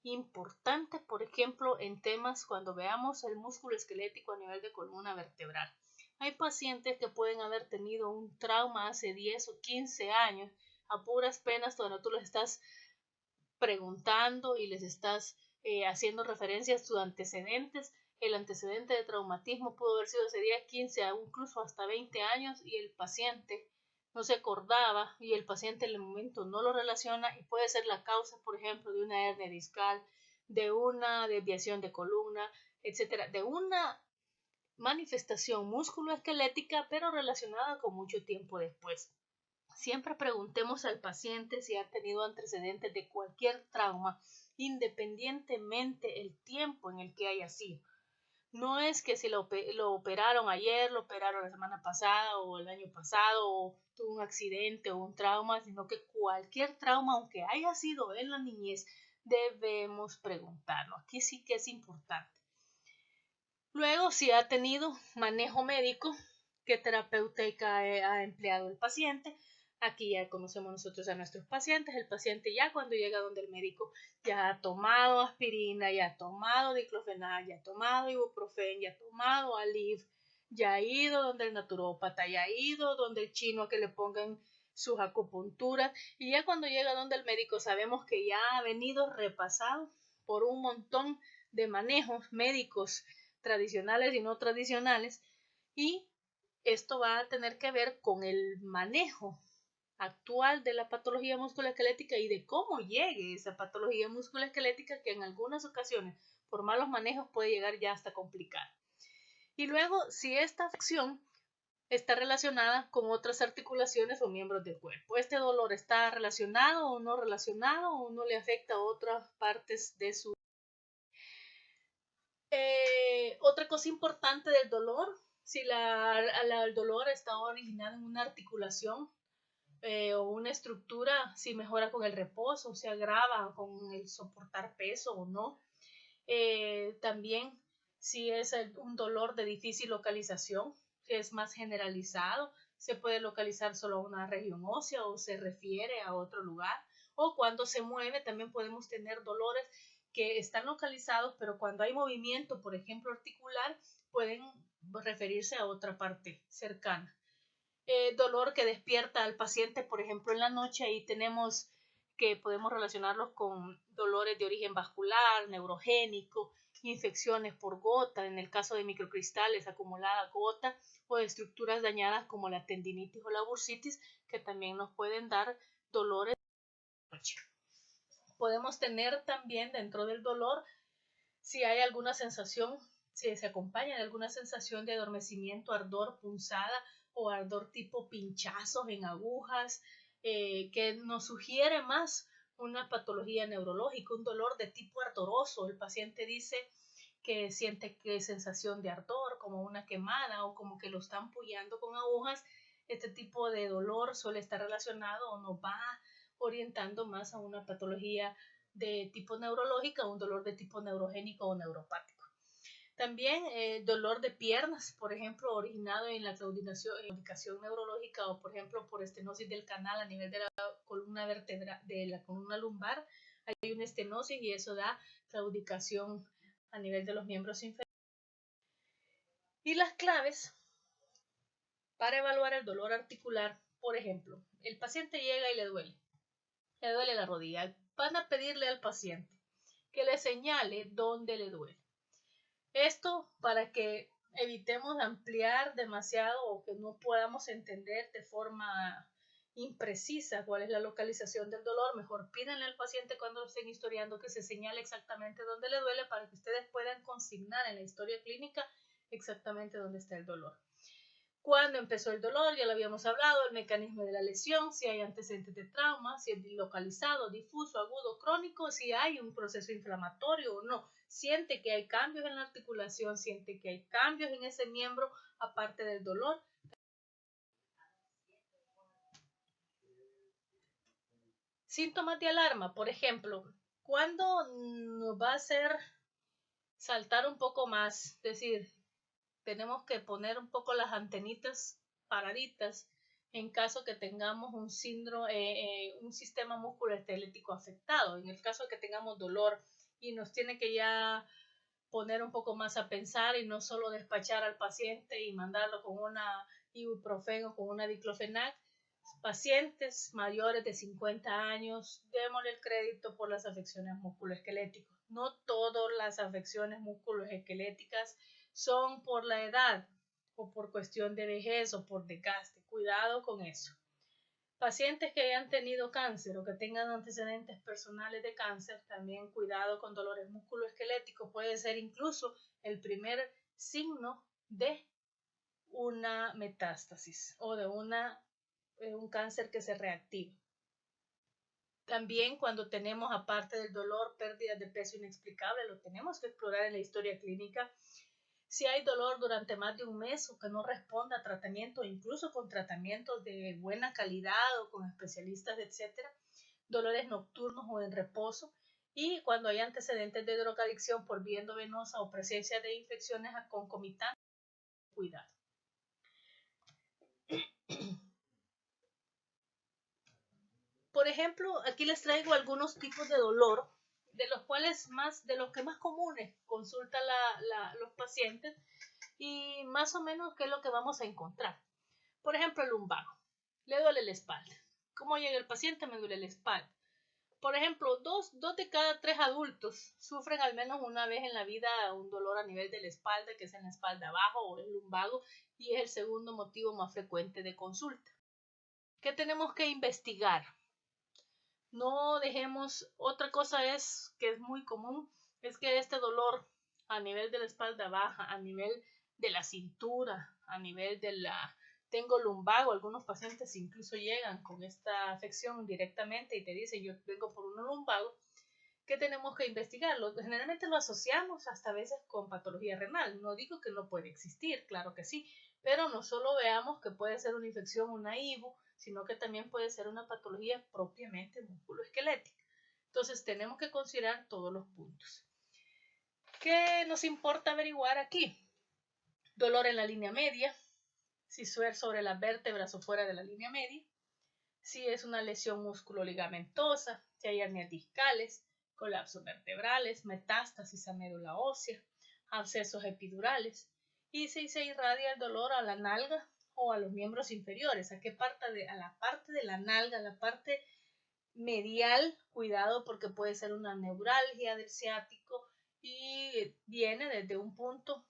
Importante, por ejemplo, en temas cuando veamos el músculo esquelético a nivel de columna vertebral. Hay pacientes que pueden haber tenido un trauma hace 10 o 15 años, a puras penas, cuando tú los estás preguntando y les estás haciendo referencia a sus antecedentes. El antecedente de traumatismo pudo haber sido hace 10, 15, incluso hasta 20 años y el paciente no se acordaba y el paciente en el momento no lo relaciona y puede ser la causa, por ejemplo, de una hernia discal, de una desviación de columna, etcétera, de una manifestación musculoesquelética, pero relacionada con mucho tiempo después. Siempre preguntemos al paciente si ha tenido antecedentes de cualquier trauma, independientemente el tiempo en el que haya sido. No es que si lo operaron ayer, lo operaron la semana pasada o el año pasado, o tuvo un accidente o un trauma, sino que cualquier trauma, aunque haya sido en la niñez, debemos preguntarlo. Aquí sí que es importante. Luego, si ha tenido manejo médico, qué terapéutica ha empleado el paciente. Aquí ya conocemos nosotros a nuestros pacientes. El paciente ya cuando llega donde el médico ya ha tomado aspirina, ya ha tomado diclofenac, ya ha tomado ibuprofen, ya ha tomado Aleve, ya ha ido donde el naturópata, ya ha ido donde el chino a que le pongan sus acupunturas. Y ya cuando llega donde el médico sabemos que ya ha venido repasado por un montón de manejos médicos tradicionales y no tradicionales, y esto va a tener que ver con el manejo actual de la patología musculoesquelética y de cómo llegue esa patología musculoesquelética que en algunas ocasiones por malos manejos puede llegar ya hasta complicar. Y luego, si esta afección está relacionada con otras articulaciones o miembros del cuerpo. ¿Este dolor está relacionado o no relacionado o no le afecta a otras partes de su otra cosa importante del dolor, si el dolor está originado en una articulación o una estructura, si mejora con el reposo, se agrava con el soportar peso o no. También si es un dolor de difícil localización, si es más generalizado, se puede localizar solo a una región ósea o se refiere a otro lugar. O cuando se mueve también podemos tener dolores que están localizados, pero cuando hay movimiento, por ejemplo articular, pueden referirse a otra parte cercana. Dolor que despierta al paciente, por ejemplo en la noche, ahí tenemos que podemos relacionarlos con dolores de origen vascular, neurogénico, infecciones por gota, en el caso de microcristales, acumulada gota, o de estructuras dañadas como la tendinitis o la bursitis, que también nos pueden dar dolores de la noche. Podemos tener también dentro del dolor, si hay alguna sensación, si se acompaña de alguna sensación de adormecimiento, ardor, punzada o ardor tipo pinchazos en agujas, que nos sugiere más una patología neurológica, un dolor de tipo ardoroso. El paciente dice que siente que sensación de ardor, como una quemada o como que lo están pullando con agujas. Este tipo de dolor suele estar relacionado o nos va orientando más a una patología de tipo neurológica, un dolor de tipo neurogénico o neuropático. También dolor de piernas, por ejemplo, originado en la claudicación neurológica o, por ejemplo, por estenosis del canal a nivel de la columna vertebral, de la columna lumbar. Hay una estenosis y eso da claudicación a nivel de los miembros inferiores. Y las claves para evaluar el dolor articular, por ejemplo, el paciente llega y le duele la rodilla. Van a pedirle al paciente que le señale dónde le duele. Esto para que evitemos ampliar demasiado o que no podamos entender de forma imprecisa cuál es la localización del dolor. Mejor pídanle al paciente cuando lo estén historiando que se señale exactamente dónde le duele para que ustedes puedan consignar en la historia clínica exactamente dónde está el dolor. Cuándo empezó el dolor, ya lo habíamos hablado, el mecanismo de la lesión, si hay antecedentes de trauma, si es localizado, difuso, agudo, crónico, si hay un proceso inflamatorio o no. Siente que hay cambios en la articulación, siente que hay cambios en ese miembro aparte del dolor. Síntomas de alarma, por ejemplo, ¿cuándo nos va a hacer saltar un poco más? Es decir, tenemos que poner un poco las antenitas paraditas en caso que tengamos un síndrome, un sistema musculoesquelético afectado, en el caso de que tengamos dolor y nos tiene que ya poner un poco más a pensar y no solo despachar al paciente y mandarlo con una ibuprofeno o con una diclofenac. Pacientes mayores de 50 años, démosle el crédito por las afecciones musculoesqueléticas. No todas las afecciones musculoesqueléticas son por la edad o por cuestión de vejez o por desgaste. Cuidado con eso. Pacientes que hayan tenido cáncer o que tengan antecedentes personales de cáncer, también cuidado con dolores musculoesqueléticos. Puede ser incluso el primer signo de una metástasis o de un cáncer que se reactiva. También cuando tenemos, aparte del dolor, pérdidas de peso inexplicable, lo tenemos que explorar en la historia clínica. Si hay dolor durante más de un mes o que no responda a tratamiento, incluso con tratamientos de buena calidad o con especialistas, etcétera, dolores nocturnos o en reposo, y cuando hay antecedentes de drogadicción por vía endovenosa o presencia de infecciones concomitantes, cuidado. Por ejemplo, aquí les traigo algunos tipos de dolor, de los que más comunes consultan los pacientes y más o menos qué es lo que vamos a encontrar. Por ejemplo, el lumbago. Le duele la espalda. ¿Cómo llega el paciente? Me duele la espalda. Por ejemplo, 2 de cada 3 adultos sufren al menos una vez en la vida un dolor a nivel de la espalda, que es en la espalda abajo o el lumbago, y es el segundo motivo más frecuente de consulta. ¿Qué tenemos que investigar? No dejemos, otra cosa que es muy común, es que este dolor a nivel de la espalda baja, a nivel de la cintura, a nivel de tengo lumbago, algunos pacientes incluso llegan con esta afección directamente y te dicen yo vengo por un lumbago, que tenemos que investigarlo. Generalmente lo asociamos hasta a veces con patología renal. No digo que no puede existir, claro que sí, pero no solo veamos que puede ser una infección, una IBU, sino que también puede ser una patología propiamente musculoesquelética. Entonces tenemos que considerar todos los puntos. ¿Qué nos importa averiguar aquí? Dolor en la línea media, si suele sobre las vértebras o fuera de la línea media, si es una lesión musculoligamentosa, si hay hernias discales, colapsos vertebrales, metástasis a médula ósea, abscesos epidurales, y si se irradia el dolor a la nalga o a los miembros inferiores, a la parte de la nalga, a la parte medial, cuidado porque puede ser una neuralgia del ciático y viene desde un punto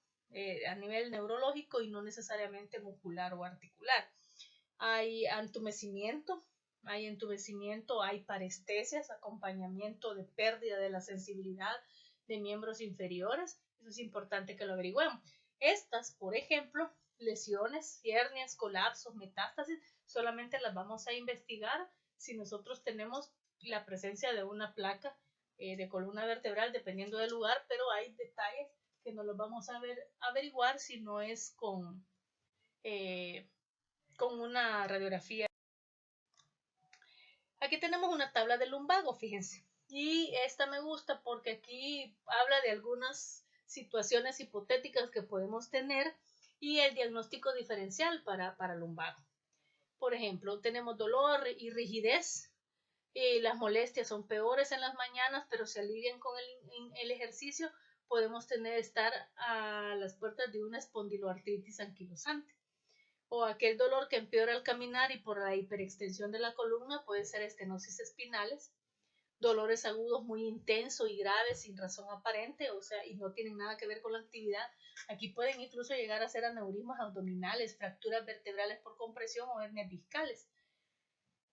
a nivel neurológico y no necesariamente muscular o articular. Hay entumecimiento, hay parestesias, acompañamiento de pérdida de la sensibilidad de miembros inferiores. Eso es importante que lo averigüemos. Estas, por ejemplo, lesiones, hernias, colapsos, metástasis, solamente las vamos a investigar si nosotros tenemos la presencia de una placa de columna vertebral, dependiendo del lugar, pero hay detalles que no los vamos a averiguar si no es con una radiografía. Aquí tenemos una tabla del lumbago, fíjense. Y esta me gusta porque aquí habla de algunos situaciones hipotéticas que podemos tener y el diagnóstico diferencial para lumbago. Por ejemplo, tenemos dolor y rigidez. Las molestias son peores en las mañanas, pero se alivian con el ejercicio. Podemos estar a las puertas de una espondiloartritis anquilosante. O aquel dolor que empeora al caminar y por la hiperextensión de la columna puede ser estenosis espinales. Dolores agudos muy intensos y graves sin razón aparente, o sea, y no tienen nada que ver con la actividad. Aquí pueden incluso llegar a ser aneurismas abdominales, fracturas vertebrales por compresión o hernias discales.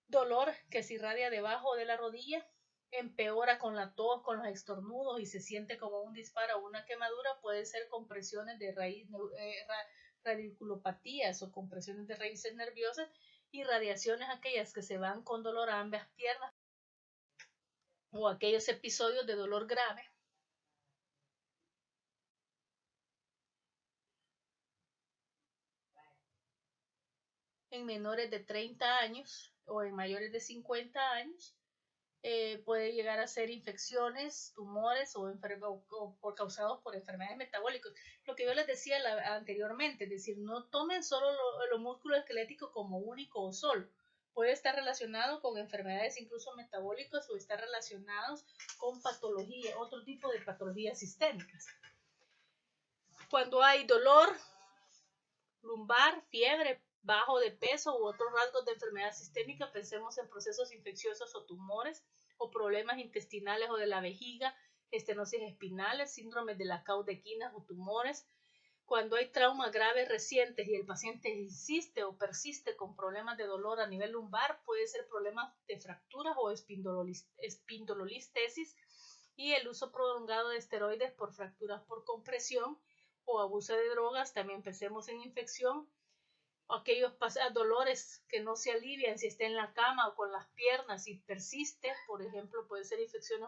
Dolor que se irradia debajo de la rodilla, empeora con la tos, con los estornudos y se siente como un disparo o una quemadura. Puede ser compresiones de raíz, radiculopatías o compresiones de raíces nerviosas, y radiaciones aquellas que se van con dolor a ambas piernas o aquellos episodios de dolor grave en menores de 30 años o en mayores de 50 años. Puede llegar a ser infecciones, tumores o causados por enfermedades metabólicas. Lo que yo les decía anteriormente, es decir, no tomen solo los músculos esqueléticos como único o solo. Puede estar relacionado con enfermedades incluso metabólicas o estar relacionados con patología, otro tipo de patologías sistémicas. Cuando hay dolor lumbar, fiebre, bajo de peso u otros rasgos de enfermedad sistémica, pensemos en procesos infecciosos o tumores o problemas intestinales o de la vejiga, estenosis espinales, síndromes de la caudequinas o tumores. Cuando hay traumas graves recientes y el paciente insiste o persiste con problemas de dolor a nivel lumbar, puede ser problemas de fracturas o espindololistesis, y el uso prolongado de esteroides por fracturas por compresión o abuso de drogas. También pensemos en infección, aquellos dolores que no se alivian si está en la cama o con las piernas y persiste, por ejemplo, puede ser infecciones.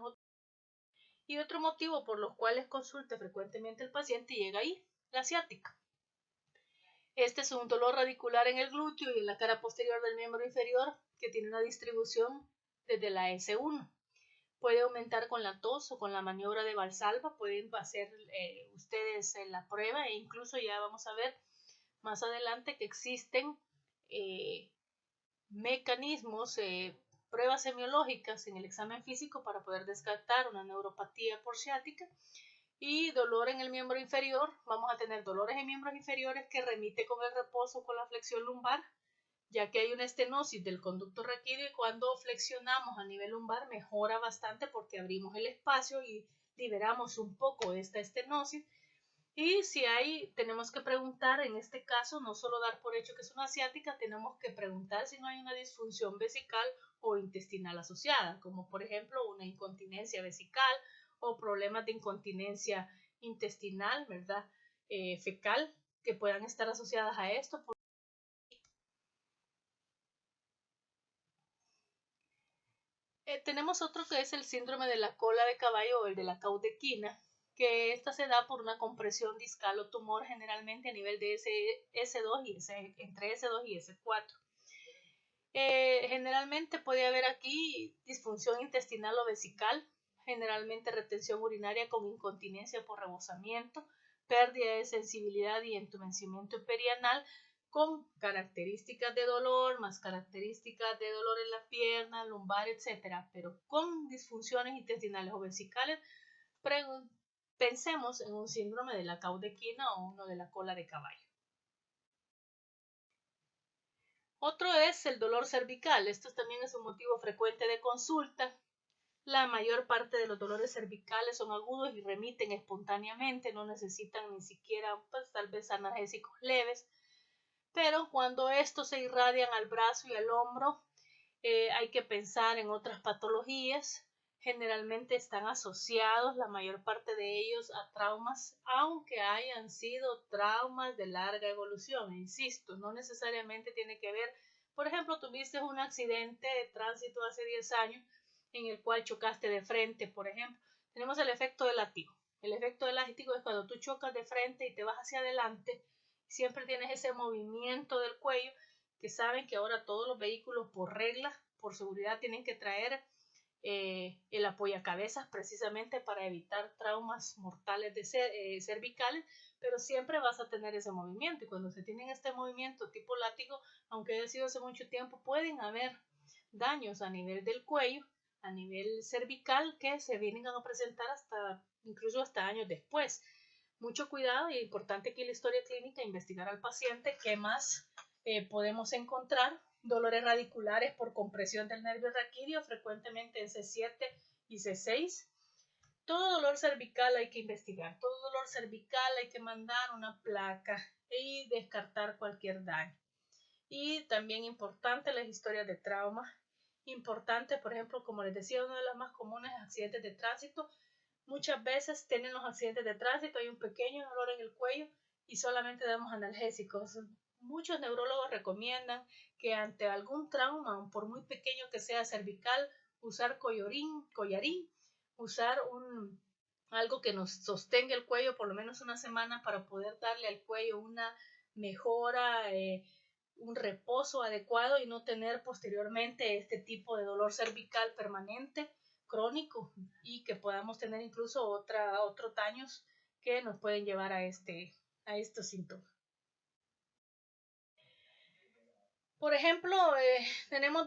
Y otro motivo por los cuales consulta frecuentemente el paciente llega ahí, la ciática. Este es un dolor radicular en el glúteo y en la cara posterior del miembro inferior que tiene una distribución desde la S1. Puede aumentar con la tos o con la maniobra de Valsalva. Pueden hacer ustedes la prueba, e incluso ya vamos a ver más adelante que existen mecanismos, pruebas semiológicas en el examen físico para poder descartar una neuropatía por ciática. Y dolor en el miembro inferior, vamos a tener dolores en miembros inferiores que remite con el reposo, con la flexión lumbar, ya que hay una estenosis del conducto raquídeo, y cuando flexionamos a nivel lumbar mejora bastante porque abrimos el espacio y liberamos un poco esta estenosis. Y si hay, tenemos que preguntar, en este caso, no solo dar por hecho que es una ciática, tenemos que preguntar si no hay una disfunción vesical o intestinal asociada, como por ejemplo una incontinencia vesical o problemas de incontinencia intestinal, ¿verdad? Fecal, que puedan estar asociadas a esto. Tenemos otro que es el síndrome de la cola de caballo o el de la caudequina, que esta se da por una compresión discal o tumor generalmente a nivel de S2 y entre S2 y S4. Generalmente puede haber aquí disfunción intestinal o vesical, generalmente retención urinaria con incontinencia por rebosamiento, pérdida de sensibilidad y entumecimiento perianal, con características de dolor, más características de dolor en la pierna, lumbar, etc. Pero con disfunciones intestinales o vesicales, pensemos en un síndrome de la caudequina o uno de la cola de caballo. Otro es el dolor cervical. Esto también es un motivo frecuente de consulta. La mayor parte de los dolores cervicales son agudos y remiten espontáneamente, no necesitan ni siquiera, pues, tal vez analgésicos leves. Pero cuando estos se irradian al brazo y al hombro, hay que pensar en otras patologías. Generalmente están asociados, la mayor parte de ellos, a traumas, aunque hayan sido traumas de larga evolución. Insisto, no necesariamente tiene que ver, por ejemplo, tuviste un accidente de tránsito hace 10 años en el cual chocaste de frente, por ejemplo. Tenemos el efecto del látigo. El efecto del látigo es cuando tú chocas de frente y te vas hacia adelante, siempre tienes ese movimiento del cuello, que saben que ahora todos los vehículos por regla, por seguridad, tienen que traer el apoyacabezas precisamente para evitar traumas mortales cervicales, pero siempre vas a tener ese movimiento, y cuando se tiene este movimiento tipo látigo, aunque haya sido hace mucho tiempo, pueden haber daños a nivel del cuello, a nivel cervical, que se vienen a presentar incluso hasta años después. Mucho cuidado, y importante aquí la historia clínica, investigar al paciente qué más podemos encontrar. Dolores radiculares por compresión del nervio raquídeo, frecuentemente en C7 y C6. Todo dolor cervical hay que investigar, todo dolor cervical hay que mandar una placa y descartar cualquier daño. Y también importante las historias de trauma. Importante, por ejemplo, como les decía, una de las más comunes es accidentes de tránsito. Muchas veces tienen los accidentes de tránsito, hay un pequeño dolor en el cuello y solamente damos analgésicos. Muchos neurólogos recomiendan que ante algún trauma, por muy pequeño que sea cervical, usar collarín, usar algo que nos sostenga el cuello por lo menos una semana para poder darle al cuello una mejora, un reposo adecuado y no tener posteriormente este tipo de dolor cervical permanente, crónico, y que podamos tener incluso otros daños que nos pueden llevar a estos síntomas. Por ejemplo, tenemos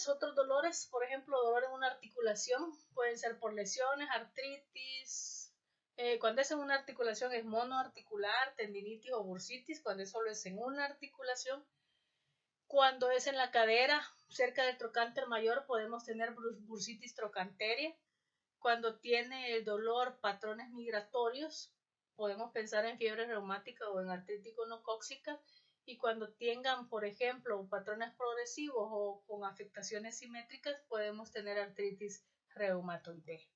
otros dolores, por ejemplo, dolor en una articulación, pueden ser por lesiones, artritis. Cuando es en una articulación es monoarticular, tendinitis o bursitis, cuando solo es en una articulación. Cuando es en la cadera, cerca del trocánter mayor, podemos tener bursitis trocanteria. Cuando tiene el dolor patrones migratorios, podemos pensar en fiebre reumática o en artritis gonocóxica. Y cuando tengan, por ejemplo, patrones progresivos o con afectaciones simétricas, podemos tener artritis reumatoidea.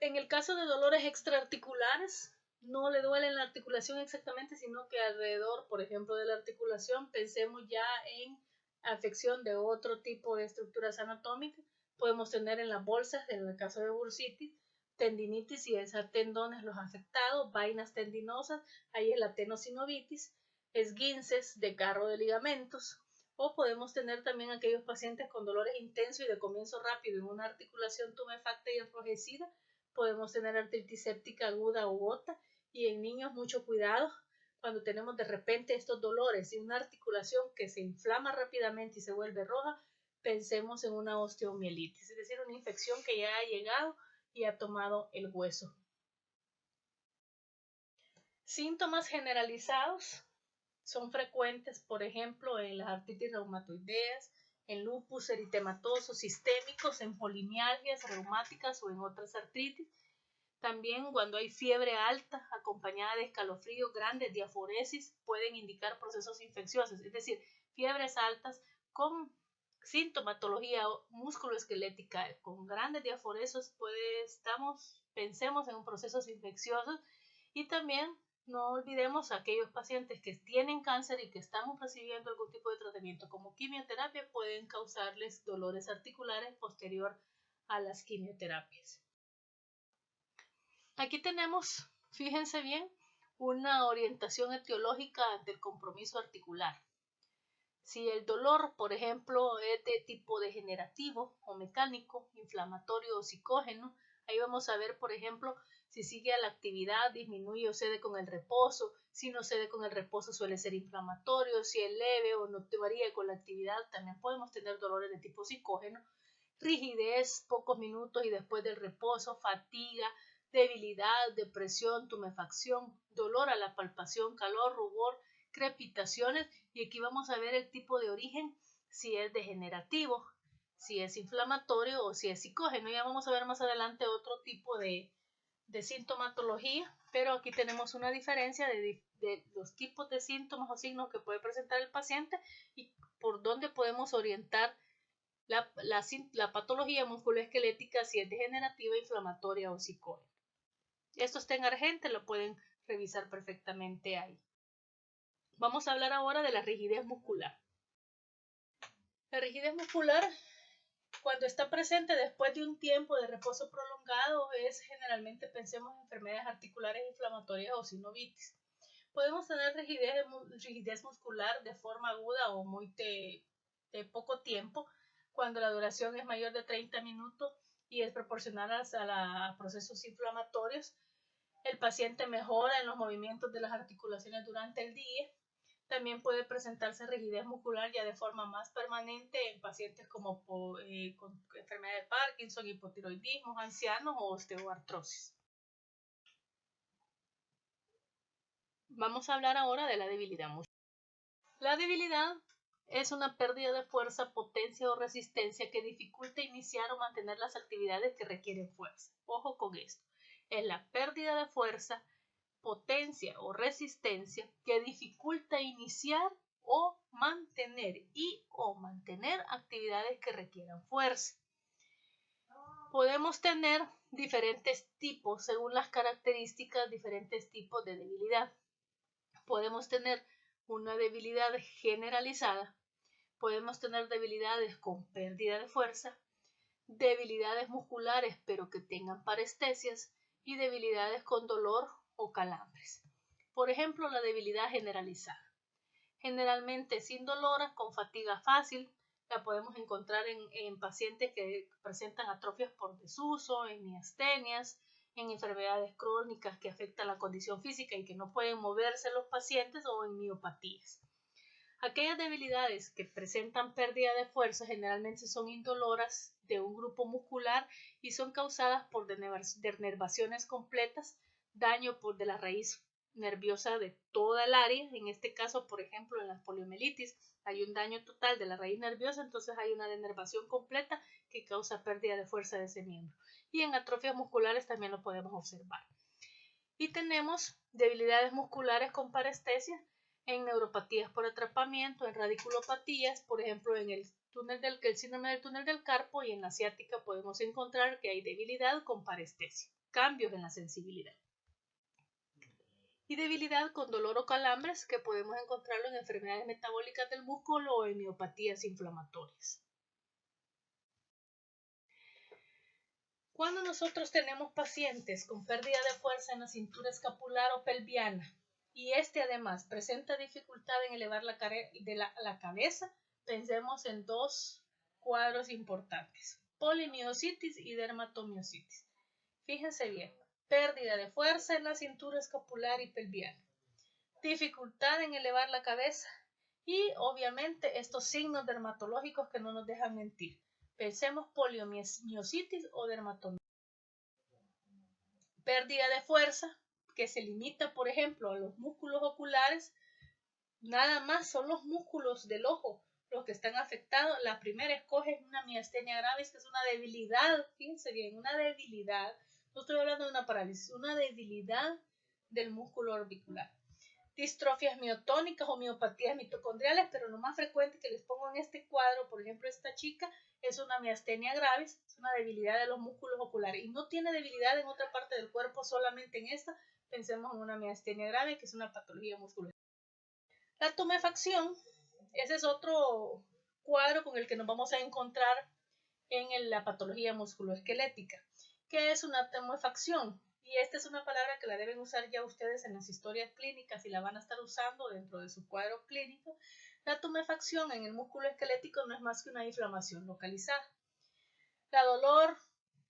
En el caso de dolores extraarticulares, no le duele en la articulación exactamente, sino que alrededor, por ejemplo, de la articulación, pensemos ya en afección de otro tipo de estructuras anatómicas. Podemos tener en las bolsas, en el caso de bursitis, tendinitis, y es a tendones los afectados, vainas tendinosas, ahí es la tenosinovitis, esguinces de carro de ligamentos, o podemos tener también aquellos pacientes con dolores intensos y de comienzo rápido en una articulación tumefacta y enrojecida. Podemos tener artritis séptica aguda o gota, y en niños mucho cuidado cuando tenemos de repente estos dolores y una articulación que se inflama rápidamente y se vuelve roja. Pensemos en una osteomielitis, es decir, una infección que ya ha llegado y ha tomado el hueso. Síntomas generalizados son frecuentes, por ejemplo, en las artritis reumatoideas, en lupus eritematoso sistémicos, en polimialgias reumáticas o en otras artritis. También cuando hay fiebre alta acompañada de escalofríos grandes, diaforesis, pueden indicar procesos infecciosos, es decir, fiebres altas con sintomatología musculoesquelética, con grandes diaforesis, pensemos en procesos infecciosos. Y también no olvidemos a aquellos pacientes que tienen cáncer y que estamos recibiendo algún tipo de tratamiento como quimioterapia, pueden causarles dolores articulares posterior a las quimioterapias. Aquí tenemos, fíjense bien, una orientación etiológica del compromiso articular. Si el dolor, por ejemplo, es de tipo degenerativo o mecánico, inflamatorio o psicógeno, ahí vamos a ver, por ejemplo, si sigue a la actividad, disminuye o cede con el reposo. Si no cede con el reposo, suele ser inflamatorio. Si es leve o no te varía con la actividad, también podemos tener dolores de tipo psicógeno. Rigidez, pocos minutos y después del reposo, fatiga, debilidad, depresión, tumefacción, dolor a la palpación, calor, rubor, crepitaciones. Y aquí vamos a ver el tipo de origen, si es degenerativo, si es inflamatorio o si es psicógeno. Ya vamos a ver más adelante otro tipo de sintomatología, pero aquí tenemos una diferencia de los tipos de síntomas o signos que puede presentar el paciente y por dónde podemos orientar la patología musculoesquelética, si es degenerativa, inflamatoria o psicógena. Esto está en Argente, lo pueden revisar perfectamente ahí. Vamos a hablar ahora de la rigidez muscular. La rigidez muscular, cuando está presente después de un tiempo de reposo prolongado, es generalmente, pensemos en enfermedades articulares inflamatorias o sinovitis. Podemos tener rigidez muscular de forma aguda o muy poco tiempo, cuando la duración es mayor de 30 minutos y es proporcional a procesos inflamatorios. El paciente mejora en los movimientos de las articulaciones durante el día. También puede presentarse rigidez muscular ya de forma más permanente en pacientes como con enfermedad de Parkinson, hipotiroidismo, ancianos o osteoartrosis. Vamos a hablar ahora de la debilidad muscular. La debilidad es una pérdida de fuerza, potencia o resistencia que dificulta iniciar o mantener las actividades que requieren fuerza. Ojo con esto. Es la pérdida de fuerza, potencia o resistencia que dificulta iniciar o mantener actividades que requieran fuerza. Podemos tener diferentes tipos, según las características, diferentes tipos de debilidad. Podemos tener una debilidad generalizada, podemos tener debilidades con pérdida de fuerza, debilidades musculares pero que tengan parestesias y debilidades con dolor o calambres. Por ejemplo, la debilidad generalizada. Generalmente sin dolor, con fatiga fácil, la podemos encontrar en pacientes que presentan atrofias por desuso, en miastenias, en enfermedades crónicas que afectan la condición física y que no pueden moverse los pacientes, o en miopatías. Aquellas debilidades que presentan pérdida de fuerza generalmente son indoloras de un grupo muscular y son causadas por denervaciones completas, daño de la raíz nerviosa de toda el área. En este caso, por ejemplo, en la poliomielitis hay un daño total de la raíz nerviosa, entonces hay una denervación completa que causa pérdida de fuerza de ese miembro. Y en atrofias musculares también lo podemos observar. Y tenemos debilidades musculares con parestesia en neuropatías por atrapamiento, en radiculopatías, por ejemplo en el síndrome del túnel del carpo, y en la ciática podemos encontrar que hay debilidad con parestesia, cambios en la sensibilidad. Y debilidad con dolor o calambres, que podemos encontrarlo en enfermedades metabólicas del músculo o en miopatías inflamatorias. Cuando nosotros tenemos pacientes con pérdida de fuerza en la cintura escapular o pelviana y además presenta dificultad en elevar la cabeza, pensemos en dos cuadros importantes: polimiositis y dermatomiositis. Fíjense bien, pérdida de fuerza en la cintura escapular y pelviana, dificultad en elevar la cabeza y obviamente estos signos dermatológicos que no nos dejan mentir. Pensemos polimiositis o dermatomiositis. Pérdida de fuerza que se limita, por ejemplo, a los músculos oculares. Nada más son los músculos del ojo los que están afectados. La primera escoge es una miastenia gravis, que es una debilidad. Fíjense bien, una debilidad. No estoy hablando de una parálisis, una debilidad del músculo orbicular. Distrofias miotónicas o miopatías mitocondriales, pero lo más frecuente que les pongo en este cuadro, por ejemplo, esta chica, es una miastenia gravis, es una debilidad de los músculos oculares y no tiene debilidad en otra parte del cuerpo, solamente en esta. Pensemos en una miastenia grave, que es una patología muscular. La tumefacción, ese es otro cuadro con el que nos vamos a encontrar en la patología musculoesquelética. ¿Qué es una tumefacción? Y esta es una palabra que la deben usar ya ustedes en las historias clínicas y la van a estar usando dentro de su cuadro clínico. La tumefacción en el músculo esquelético no es más que una inflamación localizada.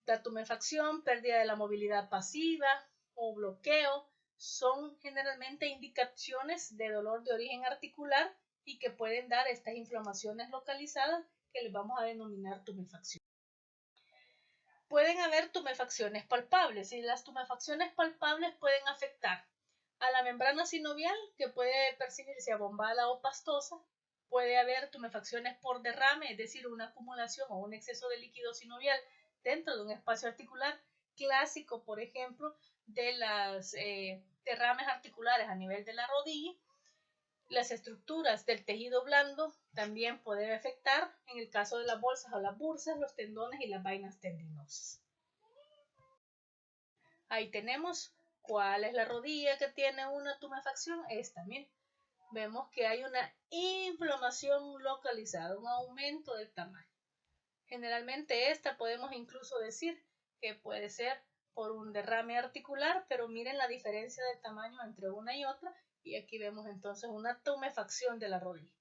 La tumefacción, pérdida de la movilidad pasiva o bloqueo son generalmente indicaciones de dolor de origen articular y que pueden dar estas inflamaciones localizadas que les vamos a denominar tumefacción. Pueden haber tumefacciones palpables y las tumefacciones palpables pueden afectar a la membrana sinovial, que puede percibirse abombada o pastosa. Puede haber tumefacciones por derrame, es decir, una acumulación o un exceso de líquido sinovial dentro de un espacio articular, clásico, por ejemplo, de las derrames articulares a nivel de la rodilla. Las estructuras del tejido blando también pueden afectar, en el caso de las bolsas o las bursas, los tendones y las vainas tendinosas. Ahí tenemos cuál es la rodilla que tiene una tumefacción. Esta, miren. Vemos que hay una inflamación localizada, un aumento del tamaño. Generalmente esta podemos incluso decir que puede ser por un derrame articular, pero miren la diferencia de tamaño entre una y otra, y aquí vemos entonces una tumefacción de la rodilla.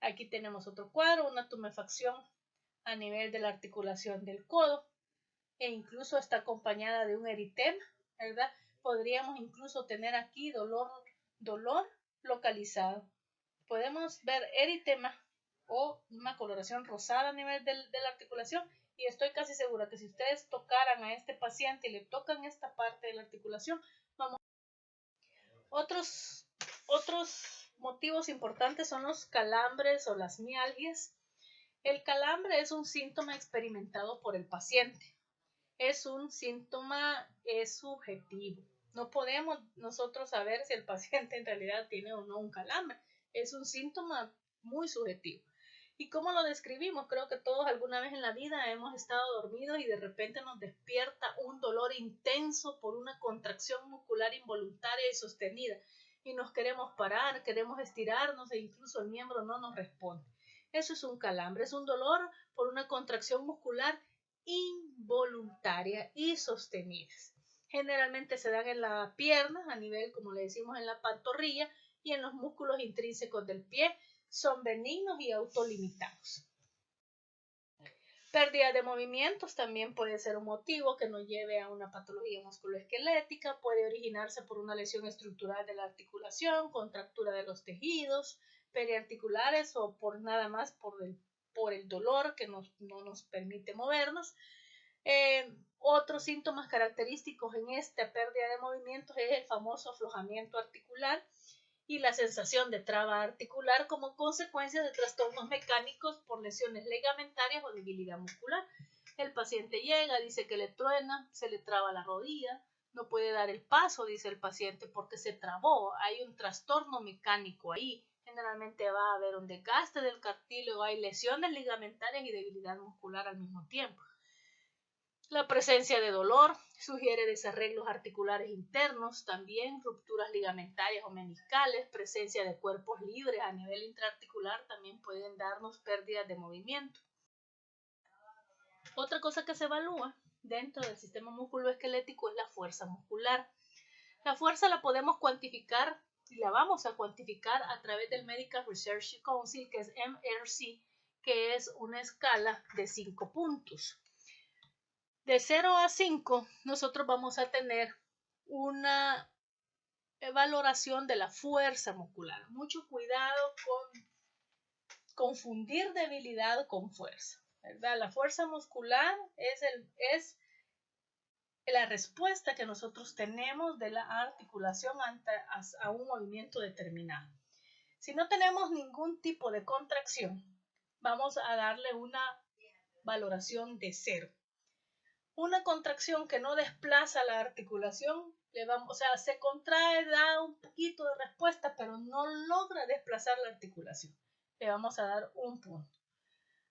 Aquí tenemos otro cuadro, una tumefacción a nivel de la articulación del codo e incluso está acompañada de un eritema, ¿verdad? Podríamos incluso tener aquí dolor localizado. Podemos ver eritema o una coloración rosada a nivel de la articulación y estoy casi segura que si ustedes tocaran a este paciente y le tocan esta parte de la articulación, Otros motivos importantes son los calambres o las mialgias. El calambre es un síntoma experimentado por el paciente. Es un síntoma subjetivo. No podemos nosotros saber si el paciente en realidad tiene o no un calambre. Es un síntoma muy subjetivo. ¿Y cómo lo describimos? Creo que todos alguna vez en la vida hemos estado dormidos y de repente nos despierta un dolor intenso por una contracción muscular involuntaria y sostenida. Y nos queremos parar, queremos estirarnos e incluso el miembro no nos responde. Eso es un calambre, es un dolor por una contracción muscular involuntaria y sostenidas. Generalmente se dan en la pierna, a nivel, como le decimos, en la pantorrilla y en los músculos intrínsecos del pie. Son benignos y autolimitados. Pérdida de movimientos también puede ser un motivo que nos lleve a una patología musculoesquelética. Puede originarse por una lesión estructural de la articulación, contractura de los tejidos periarticulares o por nada más por el dolor que no nos permite movernos. Otros síntomas característicos en esta pérdida de movimientos es el famoso aflojamiento articular y la sensación de traba articular como consecuencia de trastornos mecánicos por lesiones ligamentarias o debilidad muscular. El paciente llega, dice que le truena, se le traba la rodilla, no puede dar el paso, dice el paciente, porque se trabó, hay un trastorno mecánico ahí. Generalmente va a haber un desgaste del cartílago, hay lesiones ligamentarias y debilidad muscular al mismo tiempo. La presencia de dolor sugiere desarreglos articulares internos, también rupturas ligamentarias o meniscales, presencia de cuerpos libres a nivel intraarticular también pueden darnos pérdidas de movimiento. Otra cosa que se evalúa dentro del sistema musculoesquelético es la fuerza muscular. La fuerza la podemos cuantificar y la vamos a cuantificar a través del Medical Research Council, que es MRC, que es una escala de 5 puntos. De 0 a 5, nosotros vamos a tener una valoración de la fuerza muscular. Mucho cuidado con confundir debilidad con fuerza, ¿verdad? La fuerza muscular es la respuesta que nosotros tenemos de la articulación a un movimiento determinado. Si no tenemos ningún tipo de contracción, vamos a darle una valoración de 0. Una contracción que no desplaza la articulación, se contrae, da un poquito de respuesta, pero no logra desplazar la articulación. Le vamos a dar 1 punto.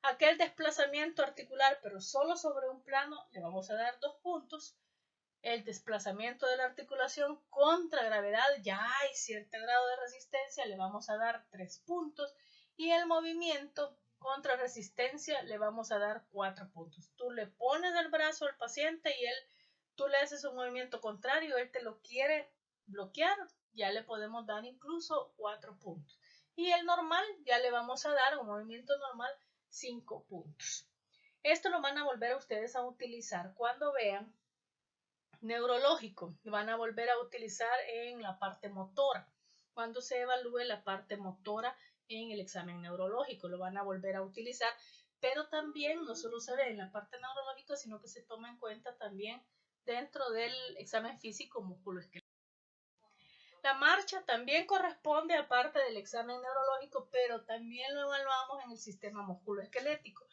Aquel desplazamiento articular, pero solo sobre un plano, le vamos a dar 2 puntos. El desplazamiento de la articulación contra gravedad, ya hay cierto grado de resistencia, le vamos a dar 3 puntos. Y el movimiento contra resistencia le vamos a dar 4 puntos. Tú le pones el brazo al paciente y tú le haces un movimiento contrario, él te lo quiere bloquear, ya le podemos dar incluso 4 puntos. Y el normal, ya le vamos a dar un movimiento normal 5 puntos. Esto lo van a volver a ustedes a utilizar cuando vean neurológico, lo van a volver a utilizar en la parte motora. Cuando se evalúe la parte motora en el examen neurológico, lo van a volver a utilizar, pero también no solo se ve en la parte neurológica, sino que se toma en cuenta también dentro del examen físico musculoesquelético. La marcha también corresponde a parte del examen neurológico, pero también lo evaluamos en el sistema musculoesquelético.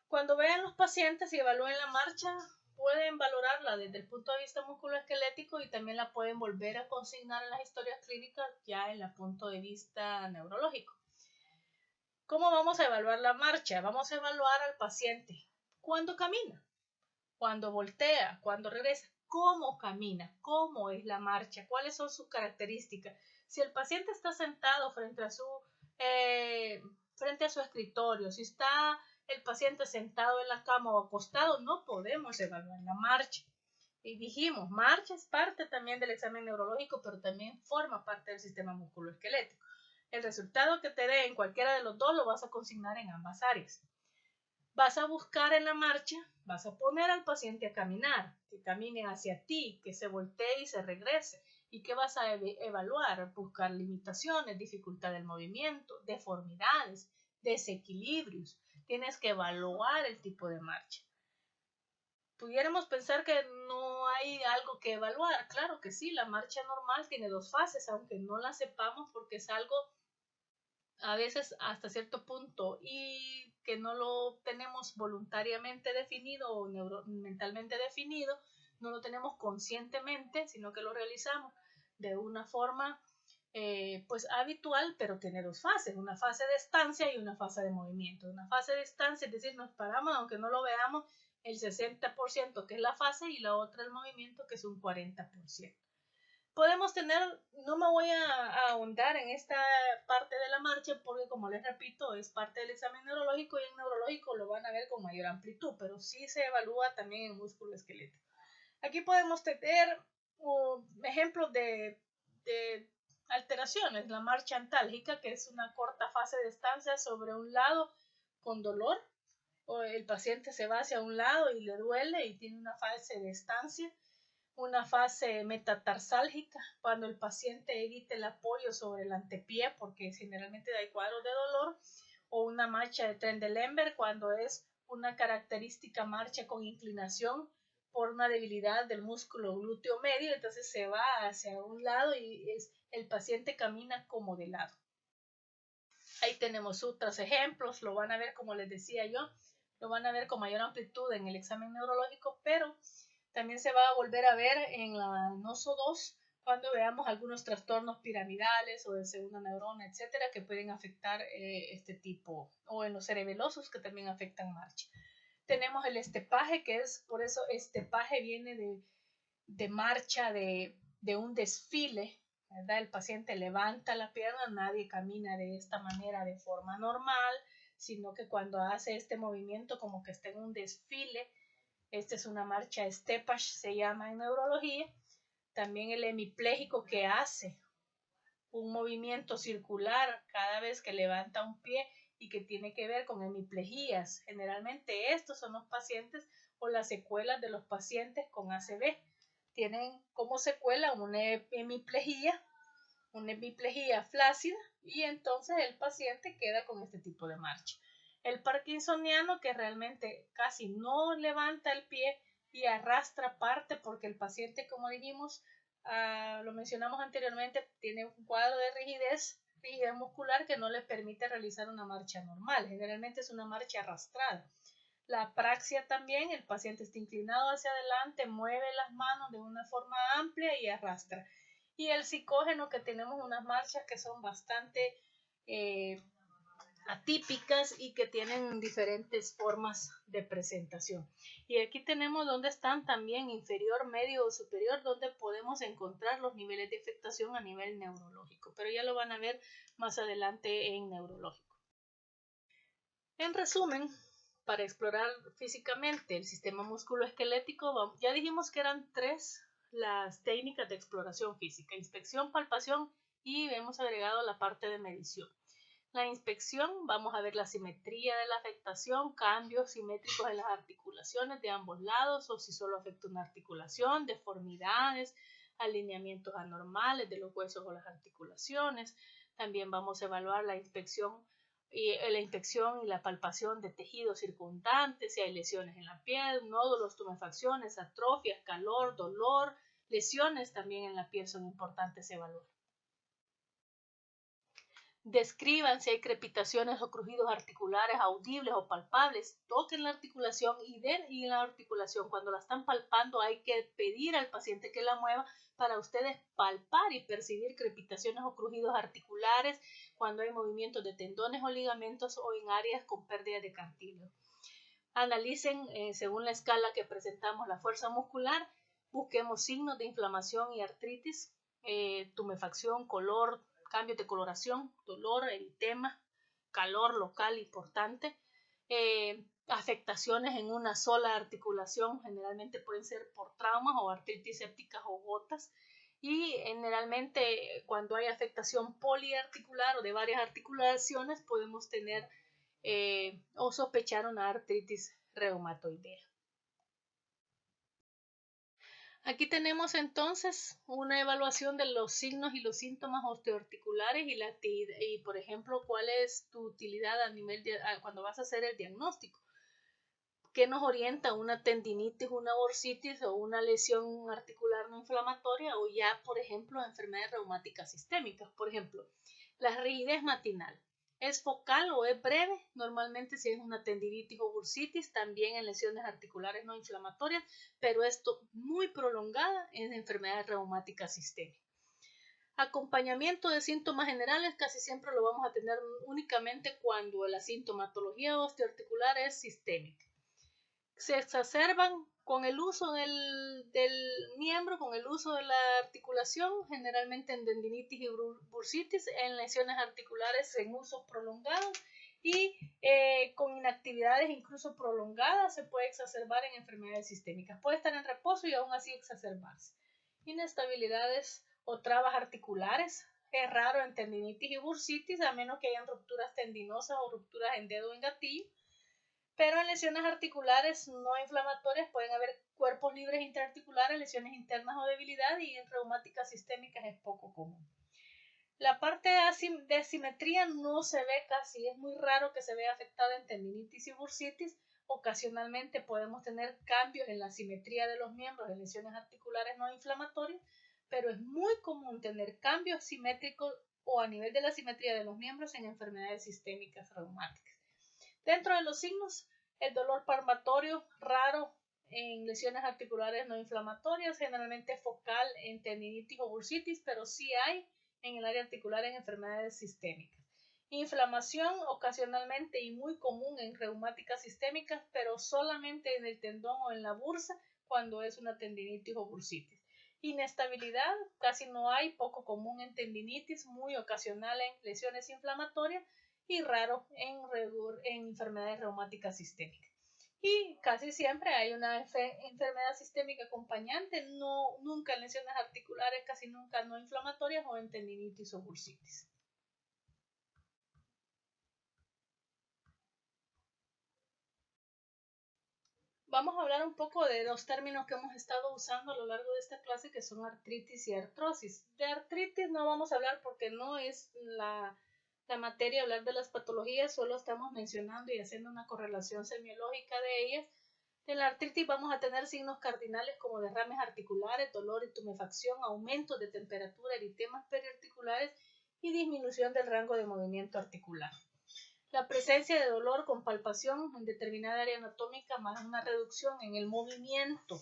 Cuando vean los pacientes y evalúen la marcha, pueden valorarla desde el punto de vista musculoesquelético y también la pueden volver a consignar en las historias clínicas ya en el punto de vista neurológico. ¿Cómo vamos a evaluar la marcha? Vamos a evaluar al paciente cuando camina, cuando voltea, cuando regresa, cómo camina, cómo es la marcha, cuáles son sus características. Si el paciente está sentado frente a su escritorio, si está el paciente sentado en la cama o acostado, no podemos evaluar la marcha. Y dijimos, marcha es parte también del examen neurológico, pero también forma parte del sistema musculoesquelético. El resultado que te dé en cualquiera de los dos lo vas a consignar en ambas áreas. Vas a buscar en la marcha, vas a poner al paciente a caminar, que camine hacia ti, que se voltee y se regrese. ¿Y qué vas a evaluar? Buscar limitaciones, dificultad del movimiento, deformidades, desequilibrios. Tienes que evaluar el tipo de marcha. Pudiéramos pensar que no hay algo que evaluar. Claro que sí, la marcha normal tiene dos fases, aunque no la sepamos porque es algo a veces hasta cierto punto y que no lo tenemos voluntariamente definido o mentalmente definido, no lo tenemos conscientemente, sino que lo realizamos de una forma pues habitual, pero tiene dos fases, una fase de estancia y una fase de movimiento. Una fase de estancia, es decir, nos paramos aunque no lo veamos el 60% que es la fase y la otra el movimiento que es un 40%. Podemos tener, no me voy a ahondar en esta parte de la marcha porque como les repito es parte del examen neurológico y en neurológico lo van a ver con mayor amplitud, pero sí se evalúa también el músculo esquelético. Aquí podemos tener ejemplos de alteraciones, la marcha antálgica, que es una corta fase de estancia sobre un lado con dolor, o el paciente se va hacia un lado y le duele y tiene una fase de estancia. Una fase metatarsálgica, cuando el paciente evita el apoyo sobre el antepié porque generalmente hay cuadros de dolor, o una marcha de Trendelenburg cuando es una característica marcha con inclinación por una debilidad del músculo glúteo medio, entonces se va hacia un lado y el paciente camina como de lado. Ahí tenemos otros ejemplos, lo van a ver como les decía yo, lo van a ver con mayor amplitud en el examen neurológico, pero también se va a volver a ver en la NOSO 2 cuando veamos algunos trastornos piramidales o de segunda neurona, etcétera, que pueden afectar este tipo, o en los cerebelosos que también afectan marcha. Tenemos el estepaje, que es, por eso estepaje viene de marcha, de un desfile, ¿verdad? El paciente levanta la pierna, nadie camina de esta manera de forma normal, sino que cuando hace este movimiento como que está en un desfile. Esta es una marcha Steppach, se llama en neurología. También el hemipléjico que hace un movimiento circular cada vez que levanta un pie y que tiene que ver con hemiplejías. Generalmente estos son los pacientes o las secuelas de los pacientes con ACV. Tienen como secuela una hemiplejía flácida y entonces el paciente queda con este tipo de marcha. El parkinsoniano que realmente casi no levanta el pie y arrastra parte porque el paciente, como dijimos, lo mencionamos anteriormente, tiene un cuadro de rigidez muscular que no le permite realizar una marcha normal. Generalmente es una marcha arrastrada. La apraxia también, el paciente está inclinado hacia adelante, mueve las manos de una forma amplia y arrastra. Y el psicógeno, que tenemos unas marchas que son bastante atípicas y que tienen diferentes formas de presentación. Y aquí tenemos donde están también inferior, medio o superior, donde podemos encontrar los niveles de afectación a nivel neurológico, pero ya lo van a ver más adelante en neurológico. En resumen, para explorar físicamente el sistema musculoesquelético, ya dijimos que eran 3 las técnicas de exploración física: inspección, palpación y hemos agregado la parte de medición. La inspección, vamos a ver la simetría de la afectación, cambios simétricos en las articulaciones de ambos lados o si solo afecta una articulación, deformidades, alineamientos anormales de los huesos o las articulaciones. También vamos a evaluar la inspección y la palpación de tejidos circundantes, si hay lesiones en la piel, nódulos, tumefacciones, atrofias, calor, dolor, lesiones también en la piel son importantes evaluar. Describan si hay crepitaciones o crujidos articulares audibles o palpables. Toquen la articulación y den en la articulación. Cuando la están palpando hay que pedir al paciente que la mueva para ustedes palpar y percibir crepitaciones o crujidos articulares cuando hay movimientos de tendones o ligamentos o en áreas con pérdida de cartílago. Analicen según la escala que presentamos la fuerza muscular. Busquemos signos de inflamación y artritis, tumefacción, color, cambios de coloración, dolor, eritema, calor local importante, afectaciones en una sola articulación, generalmente pueden ser por traumas o artritis sépticas o gotas, y generalmente cuando hay afectación poliarticular o de varias articulaciones podemos tener o sospechar una artritis reumatoidea. Aquí tenemos entonces una evaluación de los signos y los síntomas osteoarticulares y por ejemplo, cuál es tu utilidad a nivel de cuando vas a hacer el diagnóstico. ¿Qué nos orienta? ¿Una tendinitis, una bursitis o una lesión articular no inflamatoria o ya, por ejemplo, enfermedades reumáticas sistémicas? Por ejemplo, la rigidez matinal. ¿Es focal o es breve? Normalmente si es una tendinitis o bursitis, también en lesiones articulares no inflamatorias, pero esto muy prolongada en enfermedades reumáticas sistémicas. Acompañamiento de síntomas generales casi siempre lo vamos a tener únicamente cuando la sintomatología osteoarticular es sistémica. Se exacerban con el uso del miembro, con el uso de la articulación, generalmente en tendinitis y bursitis, en lesiones articulares en usos prolongados y con inactividades incluso prolongadas se puede exacerbar en enfermedades sistémicas. Puede estar en reposo y aún así exacerbarse. Inestabilidades o trabas articulares. Es raro en tendinitis y bursitis, a menos que hayan rupturas tendinosas o rupturas en dedo o en gatillo. Pero en lesiones articulares no inflamatorias pueden haber cuerpos libres interarticulares, lesiones internas o debilidad, y en reumáticas sistémicas es poco común. La parte de asimetría no se ve casi, es muy raro que se vea afectada en tendinitis y bursitis. Ocasionalmente podemos tener cambios en la simetría de los miembros en lesiones articulares no inflamatorias, pero es muy común tener cambios simétricos o a nivel de la simetría de los miembros en enfermedades sistémicas reumáticas. Dentro de los signos, el dolor palmatorio raro en lesiones articulares no inflamatorias, generalmente focal en tendinitis o bursitis, pero sí hay en el área articular en enfermedades sistémicas. Inflamación ocasionalmente y muy común en reumáticas sistémicas, pero solamente en el tendón o en la bursa cuando es una tendinitis o bursitis. Inestabilidad casi no hay, poco común en tendinitis, muy ocasional en lesiones inflamatorias y raro en enfermedades reumáticas sistémicas. Y casi siempre hay una enfermedad sistémica acompañante, nunca en lesiones articulares, casi nunca no inflamatorias o en tendinitis o bursitis. Vamos a hablar un poco de dos términos que hemos estado usando a lo largo de esta clase, que son artritis y artrosis. De artritis no vamos a hablar porque no es la materia hablar de las patologías, solo estamos mencionando y haciendo una correlación semiológica de ellas. En la artritis vamos a tener signos cardinales como derrames articulares, dolor y tumefacción, aumento de temperatura, eritemas periarticulares y disminución del rango de movimiento articular. La presencia de dolor con palpación en determinada área anatómica más una reducción en el movimiento,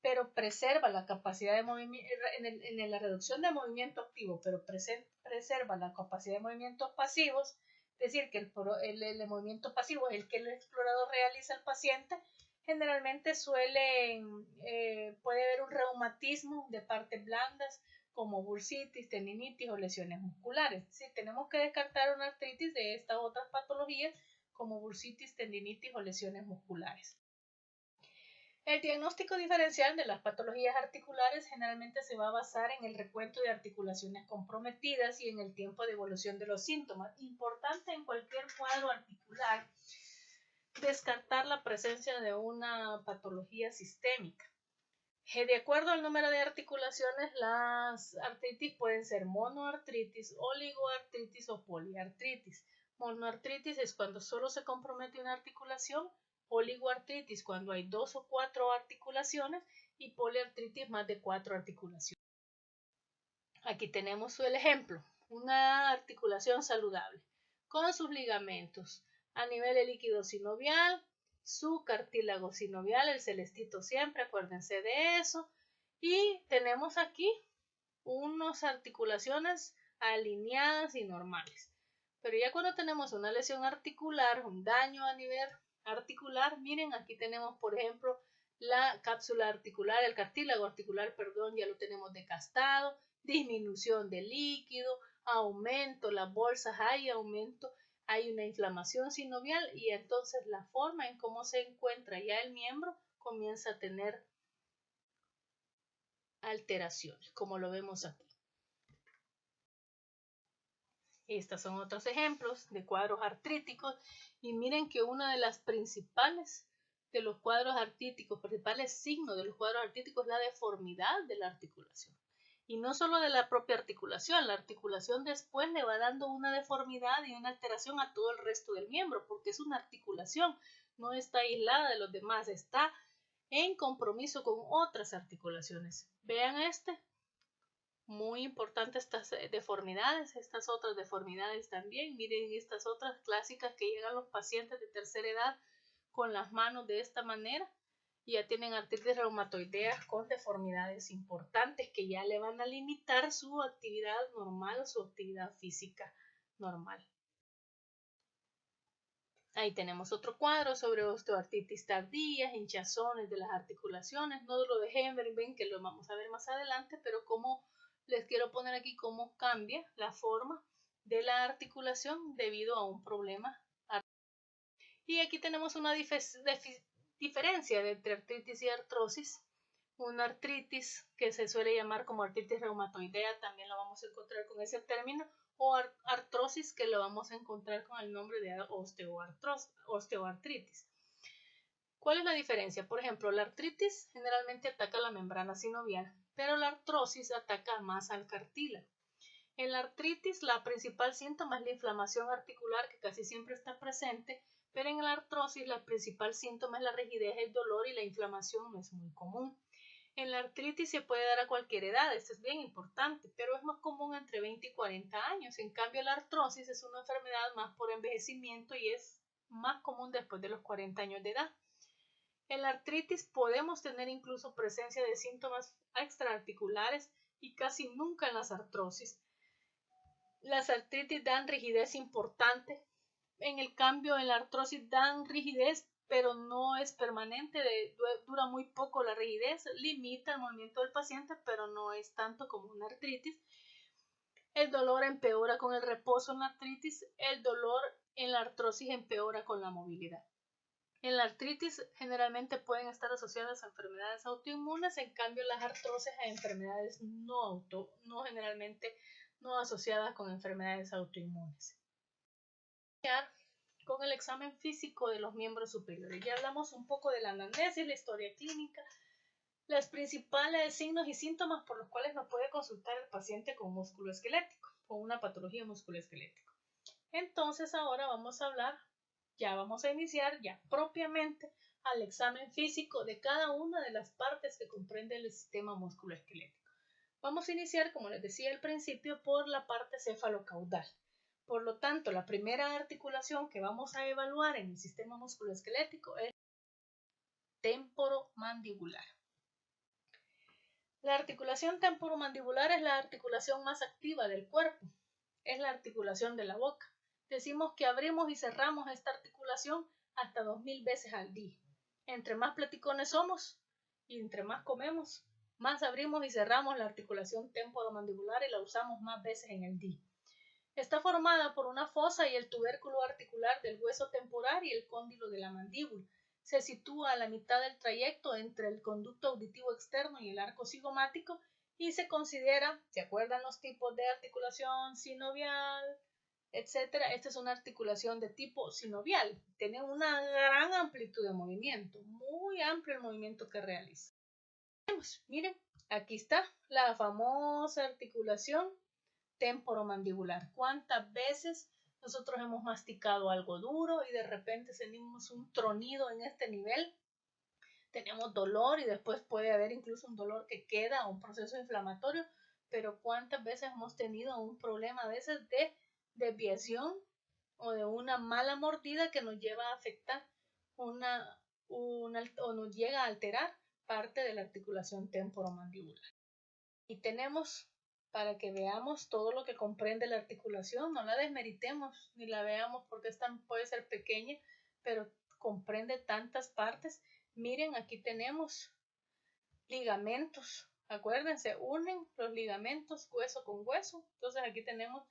pero preserva la capacidad de movimiento, en la reducción de movimiento activo, pero preserva la capacidad de movimientos pasivos, es decir, que el movimiento pasivo es el que el explorador realiza al paciente. Generalmente puede haber un reumatismo de partes blandas, como bursitis, tendinitis o lesiones musculares. Sí, tenemos que descartar una artritis de estas otras patologías como bursitis, tendinitis o lesiones musculares. El diagnóstico diferencial de las patologías articulares generalmente se va a basar en el recuento de articulaciones comprometidas y en el tiempo de evolución de los síntomas. Importante en cualquier cuadro articular descartar la presencia de una patología sistémica. De acuerdo al número de articulaciones, las artritis pueden ser monoartritis, oligoartritis o poliartritis. Monoartritis es cuando solo se compromete una articulación, oligoartritis cuando hay 2 o 4 articulaciones y poliartritis más de 4 articulaciones. Aquí tenemos el ejemplo, una articulación saludable con sus ligamentos a nivel del líquido sinovial, su cartílago sinovial, el celestito siempre, acuérdense de eso. Y tenemos aquí unas articulaciones alineadas y normales. Pero ya cuando tenemos una lesión articular, un daño a nivel articular, miren, aquí tenemos, por ejemplo, la cápsula articular, el cartílago articular, perdón, ya lo tenemos desgastado, disminución de líquido, aumento, las bolsas hay aumento, hay una inflamación sinovial y entonces la forma en cómo se encuentra ya el miembro comienza a tener alteraciones, como lo vemos aquí. Estos son otros ejemplos de cuadros artríticos y miren que uno de los principales signos de los cuadros artríticos es la deformidad de la articulación. Y no solo de la propia articulación, la articulación después le va dando una deformidad y una alteración a todo el resto del miembro, porque es una articulación, no está aislada de los demás, está en compromiso con otras articulaciones. Vean muy importante estas deformidades, estas otras deformidades también. Miren estas otras clásicas que llegan los pacientes de tercera edad con las manos de esta manera y ya tienen artritis reumatoidea con deformidades importantes que ya le van a limitar su actividad normal, su actividad física normal. Ahí tenemos otro cuadro sobre osteoartritis tardía, hinchazones de las articulaciones. No lo dejé ver, ven que lo vamos a ver más adelante, pero como les quiero poner aquí cómo cambia la forma de la articulación debido a un problema. Y aquí tenemos una diferencia entre artritis y artrosis. Una artritis que se suele llamar como artritis reumatoidea, también lo vamos a encontrar con ese término, o artrosis, que lo vamos a encontrar con el nombre de osteoartritis. ¿Cuál es la diferencia? Por ejemplo, la artritis generalmente ataca la membrana sinovial, pero la artrosis ataca más al cartílago. En la artritis, la principal síntoma es la inflamación articular, que casi siempre está presente, pero en la artrosis, la principal síntoma es la rigidez, el dolor, y la inflamación no es muy común. En la artritis se puede dar a cualquier edad, esto es bien importante, pero es más común entre 20 y 40 años. En cambio, la artrosis es una enfermedad más por envejecimiento y es más común después de los 40 años de edad. En la artritis podemos tener incluso presencia de síntomas extraarticulares y casi nunca en las artrosis. Las artritis dan rigidez importante, en el cambio en la artrosis dan rigidez, pero no es permanente, dura muy poco la rigidez, limita el movimiento del paciente, pero no es tanto como una artritis. El dolor empeora con el reposo en la artritis, el dolor en la artrosis empeora con la movilidad. En la artritis generalmente pueden estar asociadas a enfermedades autoinmunes, en cambio las artrosis a enfermedades no generalmente no asociadas con enfermedades autoinmunes. Con el examen físico de los miembros superiores. Ya hablamos un poco de la anamnesis, la historia clínica, los principales signos y síntomas por los cuales nos puede consultar el paciente con músculo esquelético, con una patología musculoesquelética. Entonces ahora vamos a iniciar propiamente al examen físico de cada una de las partes que comprende el sistema musculoesquelético. Vamos a iniciar, como les decía al principio, por la parte cefalocaudal. Por lo tanto, la primera articulación que vamos a evaluar en el sistema musculoesquelético es temporomandibular. La articulación temporomandibular es la articulación más activa del cuerpo. Es la articulación de la boca. Decimos que abrimos y cerramos esta articulación hasta 2000 veces al día. Entre más platicones somos y entre más comemos, más abrimos y cerramos la articulación temporomandibular y la usamos más veces en el día. Está formada por una fosa y el tubérculo articular del hueso temporal y el cóndilo de la mandíbula. Se sitúa a la mitad del trayecto entre el conducto auditivo externo y el arco cigomático y se considera, ¿se acuerdan los tipos de articulación sinovial, etcétera? Esta es una articulación de tipo sinovial. Tiene una gran amplitud de movimiento, muy amplio el movimiento que realiza. Miren, aquí está la famosa articulación temporomandibular. ¿Cuántas veces nosotros hemos masticado algo duro y de repente sentimos un tronido en este nivel? Tenemos dolor y después puede haber incluso un dolor que queda, un proceso inflamatorio, pero ¿cuántas veces hemos tenido un problema a veces de desviación o de una mala mordida que nos lleva a afectar o nos llega a alterar parte de la articulación temporomandibular? Y tenemos, para que veamos todo lo que comprende la articulación, no la desmeritemos ni la veamos porque puede ser pequeña, pero comprende tantas partes. Miren, aquí tenemos ligamentos, acuérdense, unen los ligamentos hueso con hueso. Entonces aquí tenemos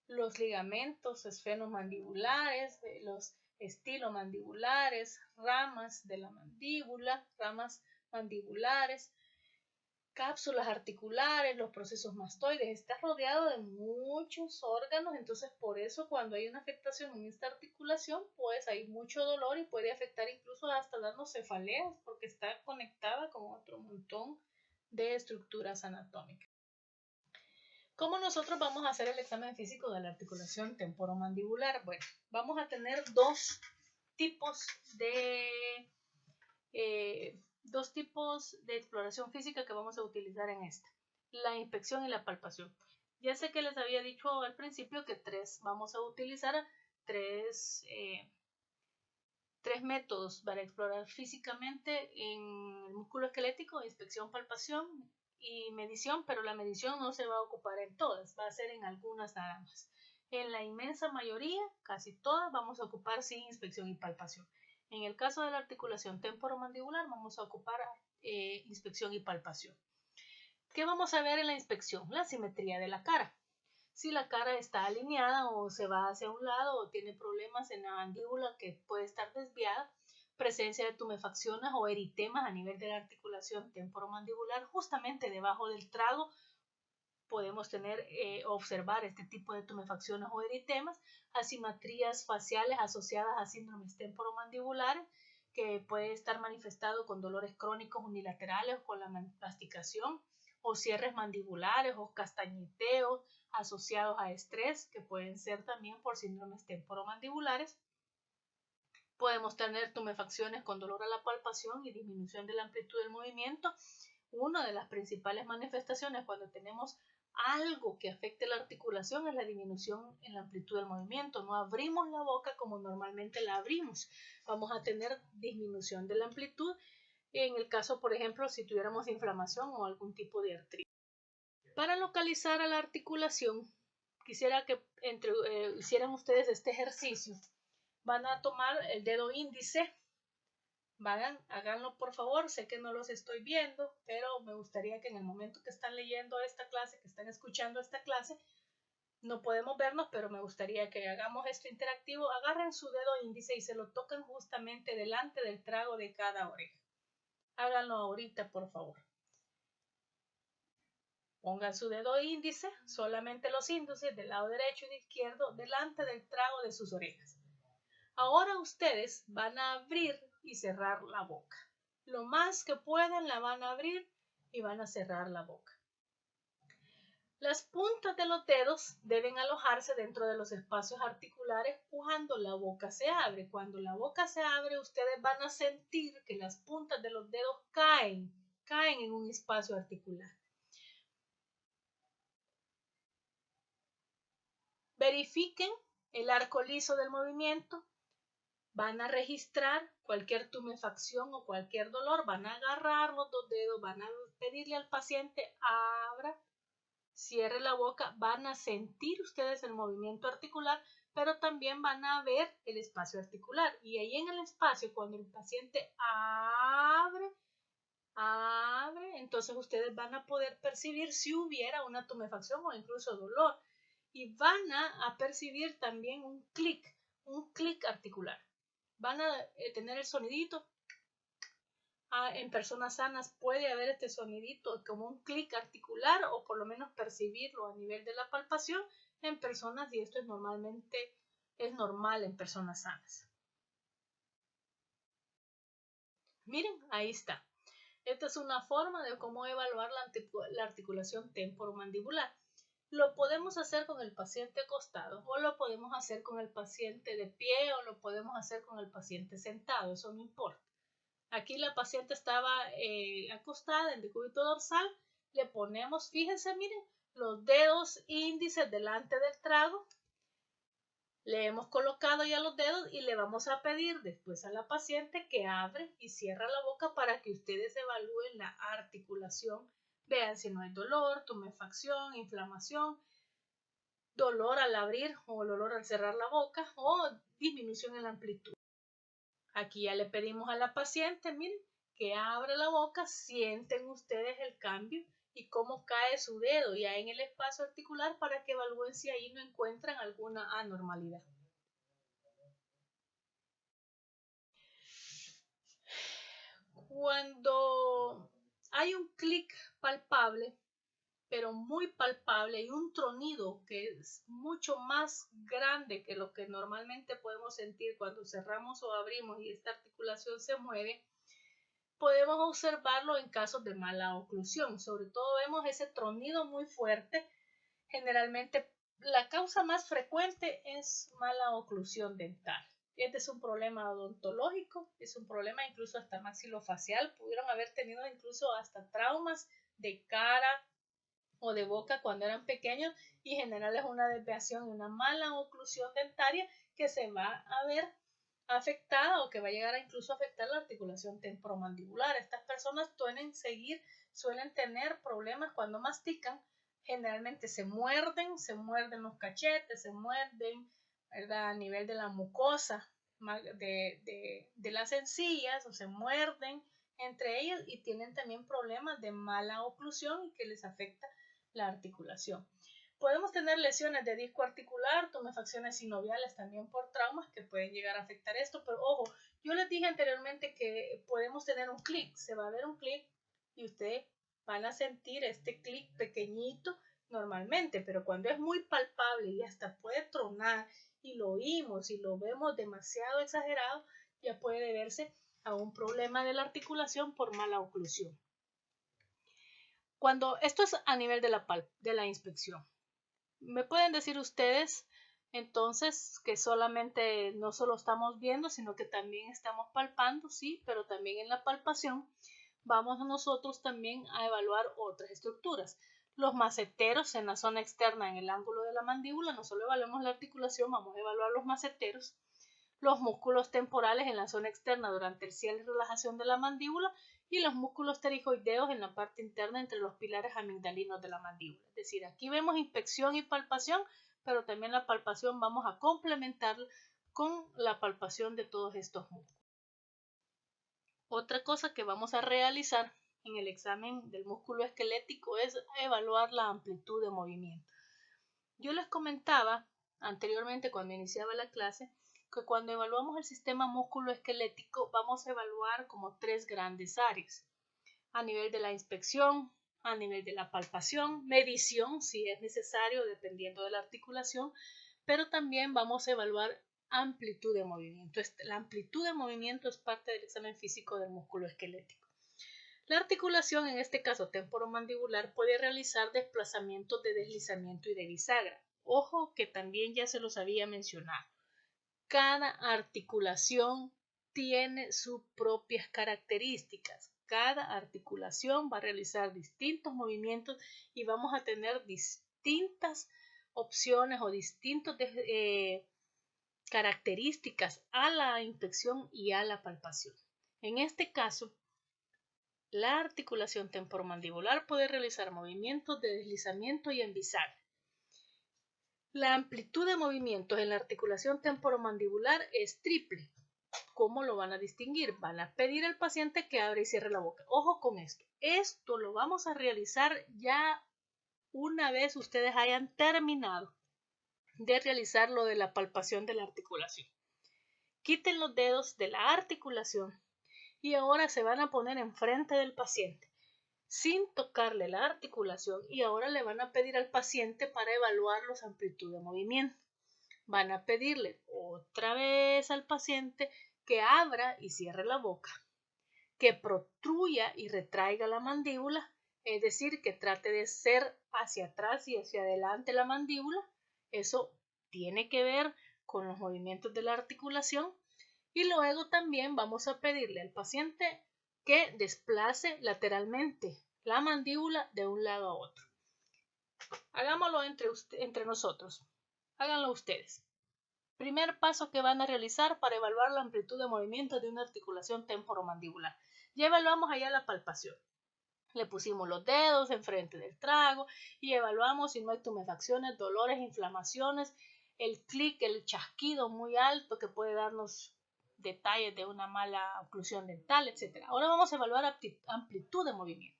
los ligamentos esfenomandibulares, los estilomandibulares, ramas de la mandíbula, ramas mandibulares. cápsulas articulares, los procesos mastoides, está rodeado de muchos órganos, entonces por eso cuando hay una afectación en esta articulación, pues hay mucho dolor y puede afectar incluso hasta darnos cefaleas porque está conectada con otro montón de estructuras anatómicas. ¿Cómo nosotros vamos a hacer el examen físico de la articulación temporomandibular? Bueno, vamos a tener dos tipos de exploración física que vamos a utilizar en esta: la inspección y la palpación. Ya sé que les había dicho al principio que vamos a utilizar tres métodos para explorar físicamente en el músculo esquelético: inspección, palpación y medición, pero la medición no se va a ocupar en todas, va a ser en algunas nada más. En la inmensa mayoría, casi todas, vamos a ocupar sin inspección y palpación. En el caso de la articulación temporomandibular vamos a ocupar inspección y palpación. ¿Qué vamos a ver en la inspección? La simetría de la cara. Si la cara está alineada o se va hacia un lado o tiene problemas en la mandíbula que puede estar desviada, presencia de tumefacciones o eritemas a nivel de la articulación temporomandibular, justamente debajo del trago podemos observar este tipo de tumefacciones o eritemas, asimetrías faciales asociadas a síndromes temporomandibulares, que puede estar manifestado con dolores crónicos unilaterales o con la masticación, o cierres mandibulares o castañeteos asociados a estrés, que pueden ser también por síndromes temporomandibulares. Podemos tener tumefacciones con dolor a la palpación y disminución de la amplitud del movimiento. Una de las principales manifestaciones cuando tenemos algo que afecte la articulación es la disminución en la amplitud del movimiento. No abrimos la boca como normalmente la abrimos. Vamos a tener disminución de la amplitud en el caso, por ejemplo, si tuviéramos inflamación o algún tipo de artritis. Para localizar a la articulación, quisiera que hicieran ustedes este ejercicio. Van a tomar el dedo índice. Háganlo por favor, sé que no los estoy viendo, pero me gustaría que en el momento que están leyendo esta clase, que están escuchando esta clase, no podemos vernos, pero me gustaría que hagamos esto interactivo. Agarren su dedo índice y se lo tocan justamente delante del trago de cada oreja. Háganlo ahorita, por favor. Pongan su dedo índice, solamente los índices del lado derecho y de izquierdo, delante del trago de sus orejas. Ahora ustedes van a abrir y cerrar la boca. Lo más que puedan la van a abrir y van a cerrar la boca. Las puntas de los dedos deben alojarse dentro de los espacios articulares cuando la boca se abre. Cuando la boca se abre, ustedes van a sentir que las puntas de los dedos caen en un espacio articular. Verifiquen el arco liso del movimiento. Van a registrar cualquier tumefacción o cualquier dolor. Van a agarrar los dos dedos, van a pedirle al paciente abra, cierre la boca. Van a sentir ustedes el movimiento articular, pero también van a ver el espacio articular. Y ahí en el espacio, cuando el paciente abre, entonces ustedes van a poder percibir si hubiera una tumefacción o incluso dolor. Y van a percibir también un clic articular. Van a tener el sonidito. En personas sanas puede haber este sonidito como un clic articular, o por lo menos percibirlo a nivel de la palpación en personas, y esto es normal en personas sanas. Miren, ahí está. Esta es una forma de cómo evaluar la articulación temporomandibular. Lo podemos hacer con el paciente acostado, o lo podemos hacer con el paciente de pie, o lo podemos hacer con el paciente sentado, eso no importa. Aquí la paciente estaba acostada en decúbito dorsal. Le ponemos, fíjense, miren, los dedos índices delante del trago. Le hemos colocado ya los dedos y le vamos a pedir después a la paciente que abre y cierra la boca para que ustedes evalúen la articulación. Vean si no hay dolor, tumefacción, inflamación, dolor al abrir o dolor al cerrar la boca, o disminución en la amplitud. Aquí ya le pedimos a la paciente, miren, que abra la boca, sienten ustedes el cambio y cómo cae su dedo ya en el espacio articular para que evalúen si ahí no encuentran alguna anormalidad. Cuando hay un clic palpable, pero muy palpable, y un tronido que es mucho más grande que lo que normalmente podemos sentir cuando cerramos o abrimos y esta articulación se mueve, podemos observarlo en casos de mala oclusión. Sobre todo vemos ese tronido muy fuerte. Generalmente la causa más frecuente es mala oclusión dental. Este es un problema odontológico, es un problema incluso hasta maxilofacial. Pudieron haber tenido incluso hasta traumas de cara o de boca cuando eran pequeños, y en general es una desviación y una mala oclusión dentaria que se va a ver afectada o que va a llegar a incluso afectar la articulación temporomandibular. Estas personas suelen tener problemas cuando mastican. Generalmente se muerden los cachetes, se muerden, ¿verdad?, a nivel de la mucosa de las encías, o se muerden entre ellos, y tienen también problemas de mala oclusión y que les afecta la articulación. Podemos tener lesiones de disco articular, tumefacciones sinoviales también por traumas que pueden llegar a afectar esto, pero ojo, yo les dije anteriormente que podemos tener un clic, se va a ver un clic y ustedes van a sentir este clic pequeñito normalmente, pero cuando es muy palpable y hasta puede tronar y lo oímos y lo vemos demasiado exagerado, ya puede deberse a un problema de la articulación por mala oclusión. Cuando esto es a nivel de la inspección, me pueden decir ustedes entonces que solamente no solo estamos viendo, sino que también estamos palpando, sí, pero también en la palpación vamos nosotros también a evaluar otras estructuras. Los maceteros en la zona externa, en el ángulo de la mandíbula, no solo evaluamos la articulación, vamos a evaluar los maceteros, los músculos temporales en la zona externa durante el cierre y relajación de la mandíbula, y los músculos pterigoideos en la parte interna entre los pilares amigdalinos de la mandíbula. Es decir, aquí vemos inspección y palpación, pero también la palpación vamos a complementar con la palpación de todos estos músculos. Otra cosa que vamos a realizar en el examen del músculo esquelético es evaluar la amplitud de movimiento. Yo les comentaba anteriormente cuando iniciaba la clase que cuando evaluamos el sistema músculo-esquelético vamos a evaluar como tres grandes áreas: a nivel de la inspección, a nivel de la palpación, medición si es necesario dependiendo de la articulación, pero también vamos a evaluar amplitud de movimiento. La amplitud de movimiento es parte del examen físico del músculo esquelético. La articulación, en este caso temporomandibular, puede realizar desplazamientos de deslizamiento y de bisagra. Ojo que también ya se los había mencionado. Cada articulación tiene sus propias características. Cada articulación va a realizar distintos movimientos y vamos a tener distintas opciones o distintas características a la inspección y a la palpación. En este caso, la articulación temporomandibular puede realizar movimientos de deslizamiento y en bisagra. La amplitud de movimientos en la articulación temporomandibular es triple. ¿Cómo lo van a distinguir? Van a pedir al paciente que abra y cierre la boca. Ojo con esto. Esto lo vamos a realizar ya una vez ustedes hayan terminado de realizar lo de la palpación de la articulación. Quiten los dedos de la articulación y ahora se van a poner enfrente del paciente sin tocarle la articulación, y ahora le van a pedir al paciente para evaluar los amplitud de movimiento. Van a pedirle otra vez al paciente que abra y cierre la boca, que protruya y retraiga la mandíbula, es decir, que trate de ser hacia atrás y hacia adelante la mandíbula. Eso tiene que ver con los movimientos de la articulación. Y luego también vamos a pedirle al paciente que desplace lateralmente la mandíbula de un lado a otro. Hagámoslo entre nosotros. Háganlo ustedes. Primer paso que van a realizar para evaluar la amplitud de movimiento de una articulación temporomandibular. Ya evaluamos allá la palpación. Le pusimos los dedos enfrente del trago y evaluamos si no hay tumefacciones, dolores, inflamaciones, el clic, el chasquido muy alto que puede darnos detalles de una mala oclusión dental, etc. Ahora vamos a evaluar amplitud de movimiento.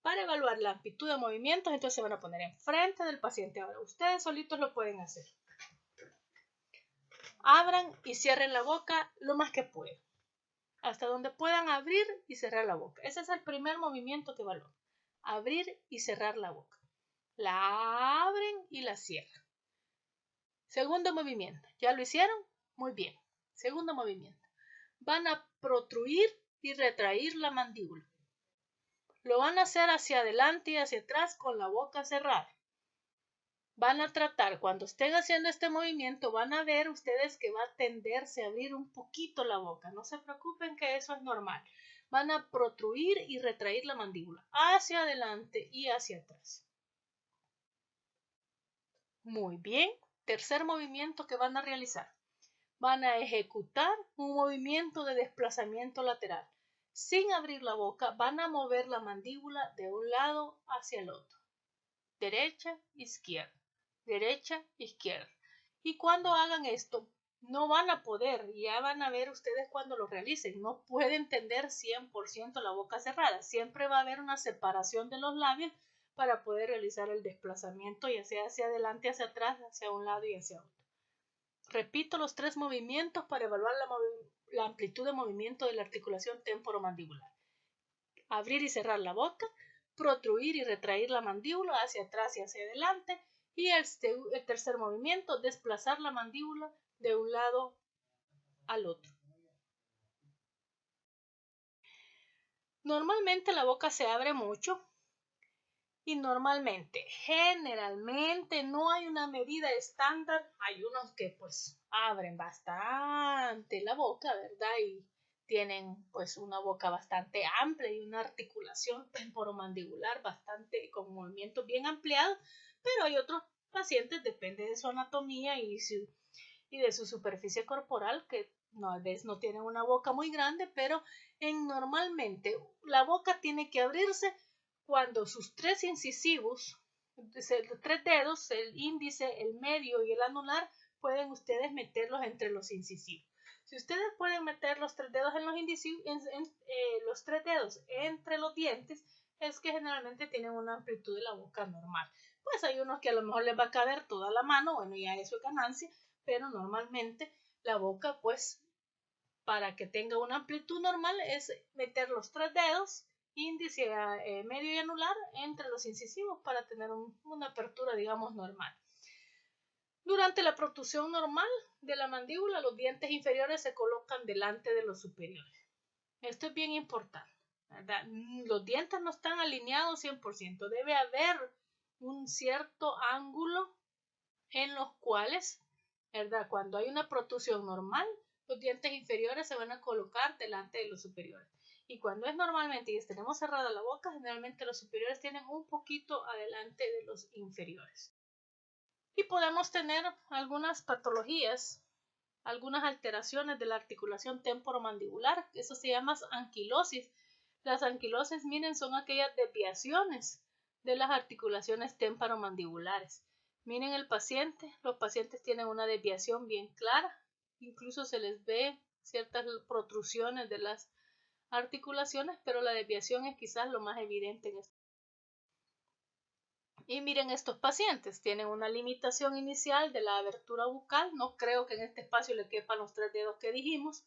Para evaluar la amplitud de movimiento, entonces se van a poner enfrente del paciente. Ahora ustedes solitos lo pueden hacer. Abran y cierren la boca lo más que puedan, hasta donde puedan abrir y cerrar la boca. Ese es el primer movimiento que evalúan. abrir y cerrar la boca. La abren y la cierran. Segundo movimiento. ¿Ya lo hicieron? Muy bien. Segundo movimiento. Van a protruir y retraer la mandíbula. Lo van a hacer hacia adelante y hacia atrás con la boca cerrada. Van a tratar, cuando estén haciendo este movimiento, van a ver ustedes que va a tenderse a abrir un poquito la boca. No se preocupen que eso es normal. Van a protruir y retraer la mandíbula hacia adelante y hacia atrás. Muy bien. Tercer movimiento que van a realizar. Van a ejecutar un movimiento de desplazamiento lateral. Sin abrir la boca, van a mover la mandíbula de un lado hacia el otro. Derecha, izquierda. Derecha, izquierda. Y cuando hagan esto, no van a poder, ya van a ver ustedes cuando lo realicen, no pueden tender 100% la boca cerrada. Siempre va a haber una separación de los labios para poder realizar el desplazamiento, ya sea hacia adelante, hacia atrás, hacia un lado y hacia otro. Repito los 3 movimientos para evaluar la amplitud de movimiento de la articulación temporomandibular. Abrir y cerrar la boca, protruir y retraer la mandíbula hacia atrás y hacia adelante, y el tercer movimiento, desplazar la mandíbula de un lado al otro. Normalmente la boca se abre mucho y generalmente no hay una medida estándar. Hay unos que pues abren bastante la boca, ¿verdad? Y tienen pues una boca bastante amplia y una articulación temporomandibular bastante con movimientos bien ampliados, pero hay otros pacientes, depende de su anatomía y de su superficie corporal, que a veces no tienen una boca muy grande, pero normalmente la boca tiene que abrirse cuando sus 3 incisivos, 3 dedos, el índice, el medio y el anular, pueden ustedes meterlos entre los incisivos. Si ustedes pueden meter los 3 dedos en los incisivos, los 3 dedos entre los dientes, es que generalmente tienen una amplitud de la boca normal. Pues hay unos que a lo mejor les va a caber toda la mano, bueno, ya eso es ganancia, pero normalmente la boca, pues, para que tenga una amplitud normal es meter los 3 dedos, índice, medio y anular, entre los incisivos para tener una apertura, digamos, normal. Durante la protrusión normal de la mandíbula, los dientes inferiores se colocan delante de los superiores. Esto es bien importante, ¿verdad? Los dientes no están alineados 100%. Debe haber un cierto ángulo en los cuales, ¿verdad? Cuando hay una protrusión normal, los dientes inferiores se van a colocar delante de los superiores. Y cuando es normalmente y tenemos cerrada la boca, generalmente los superiores tienen un poquito adelante de los inferiores. Y podemos tener algunas patologías, algunas alteraciones de la articulación temporomandibular. Eso se llama anquilosis. Las anquilosis, miren, son aquellas desviaciones de las articulaciones temporomandibulares. Miren el paciente, los pacientes tienen una desviación bien clara, incluso se les ve ciertas protrusiones de las articulaciones, pero la desviación es quizás lo más evidente en esto. Y miren estos pacientes, tienen una limitación inicial de la abertura bucal, no creo que en este espacio le quepan los 3 dedos que dijimos.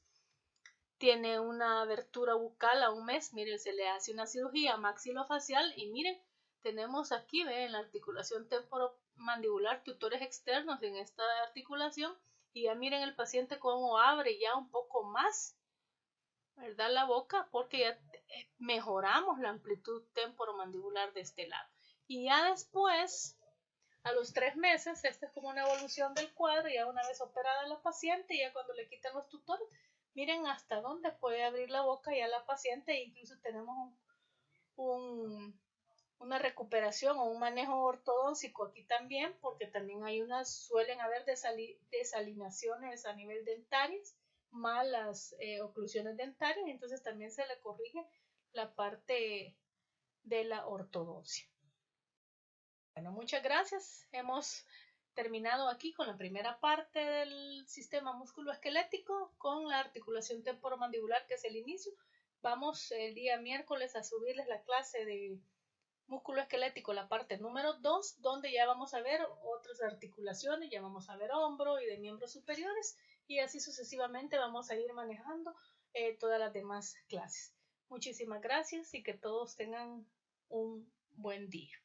Tiene una abertura bucal a un mes, miren, se le hace una cirugía maxilofacial y miren, tenemos aquí, ven, la articulación temporomandibular, tutores externos en esta articulación, y ya miren el paciente cómo abre ya un poco más, ¿verdad? La boca, porque ya mejoramos la amplitud temporomandibular de este lado. Y ya después, a los 3 meses, esta es como una evolución del cuadro, ya una vez operada la paciente, ya cuando le quitan los tutores, miren hasta dónde puede abrir la boca ya la paciente, e incluso tenemos una recuperación o un manejo ortodóntico aquí también, porque también suelen haber desalineaciones a nivel dentarias, malas oclusiones dentarias, entonces también se le corrige la parte de la ortodoncia. Bueno, muchas gracias. Hemos terminado aquí con la primera parte del sistema musculoesquelético con la articulación temporomandibular, que es el inicio. Vamos el día miércoles a subirles la clase de músculo esquelético, la parte número 2, donde ya vamos a ver otras articulaciones, ya vamos a ver hombro y de miembros superiores, y así sucesivamente vamos a ir manejando todas las demás clases. Muchísimas gracias y que todos tengan un buen día.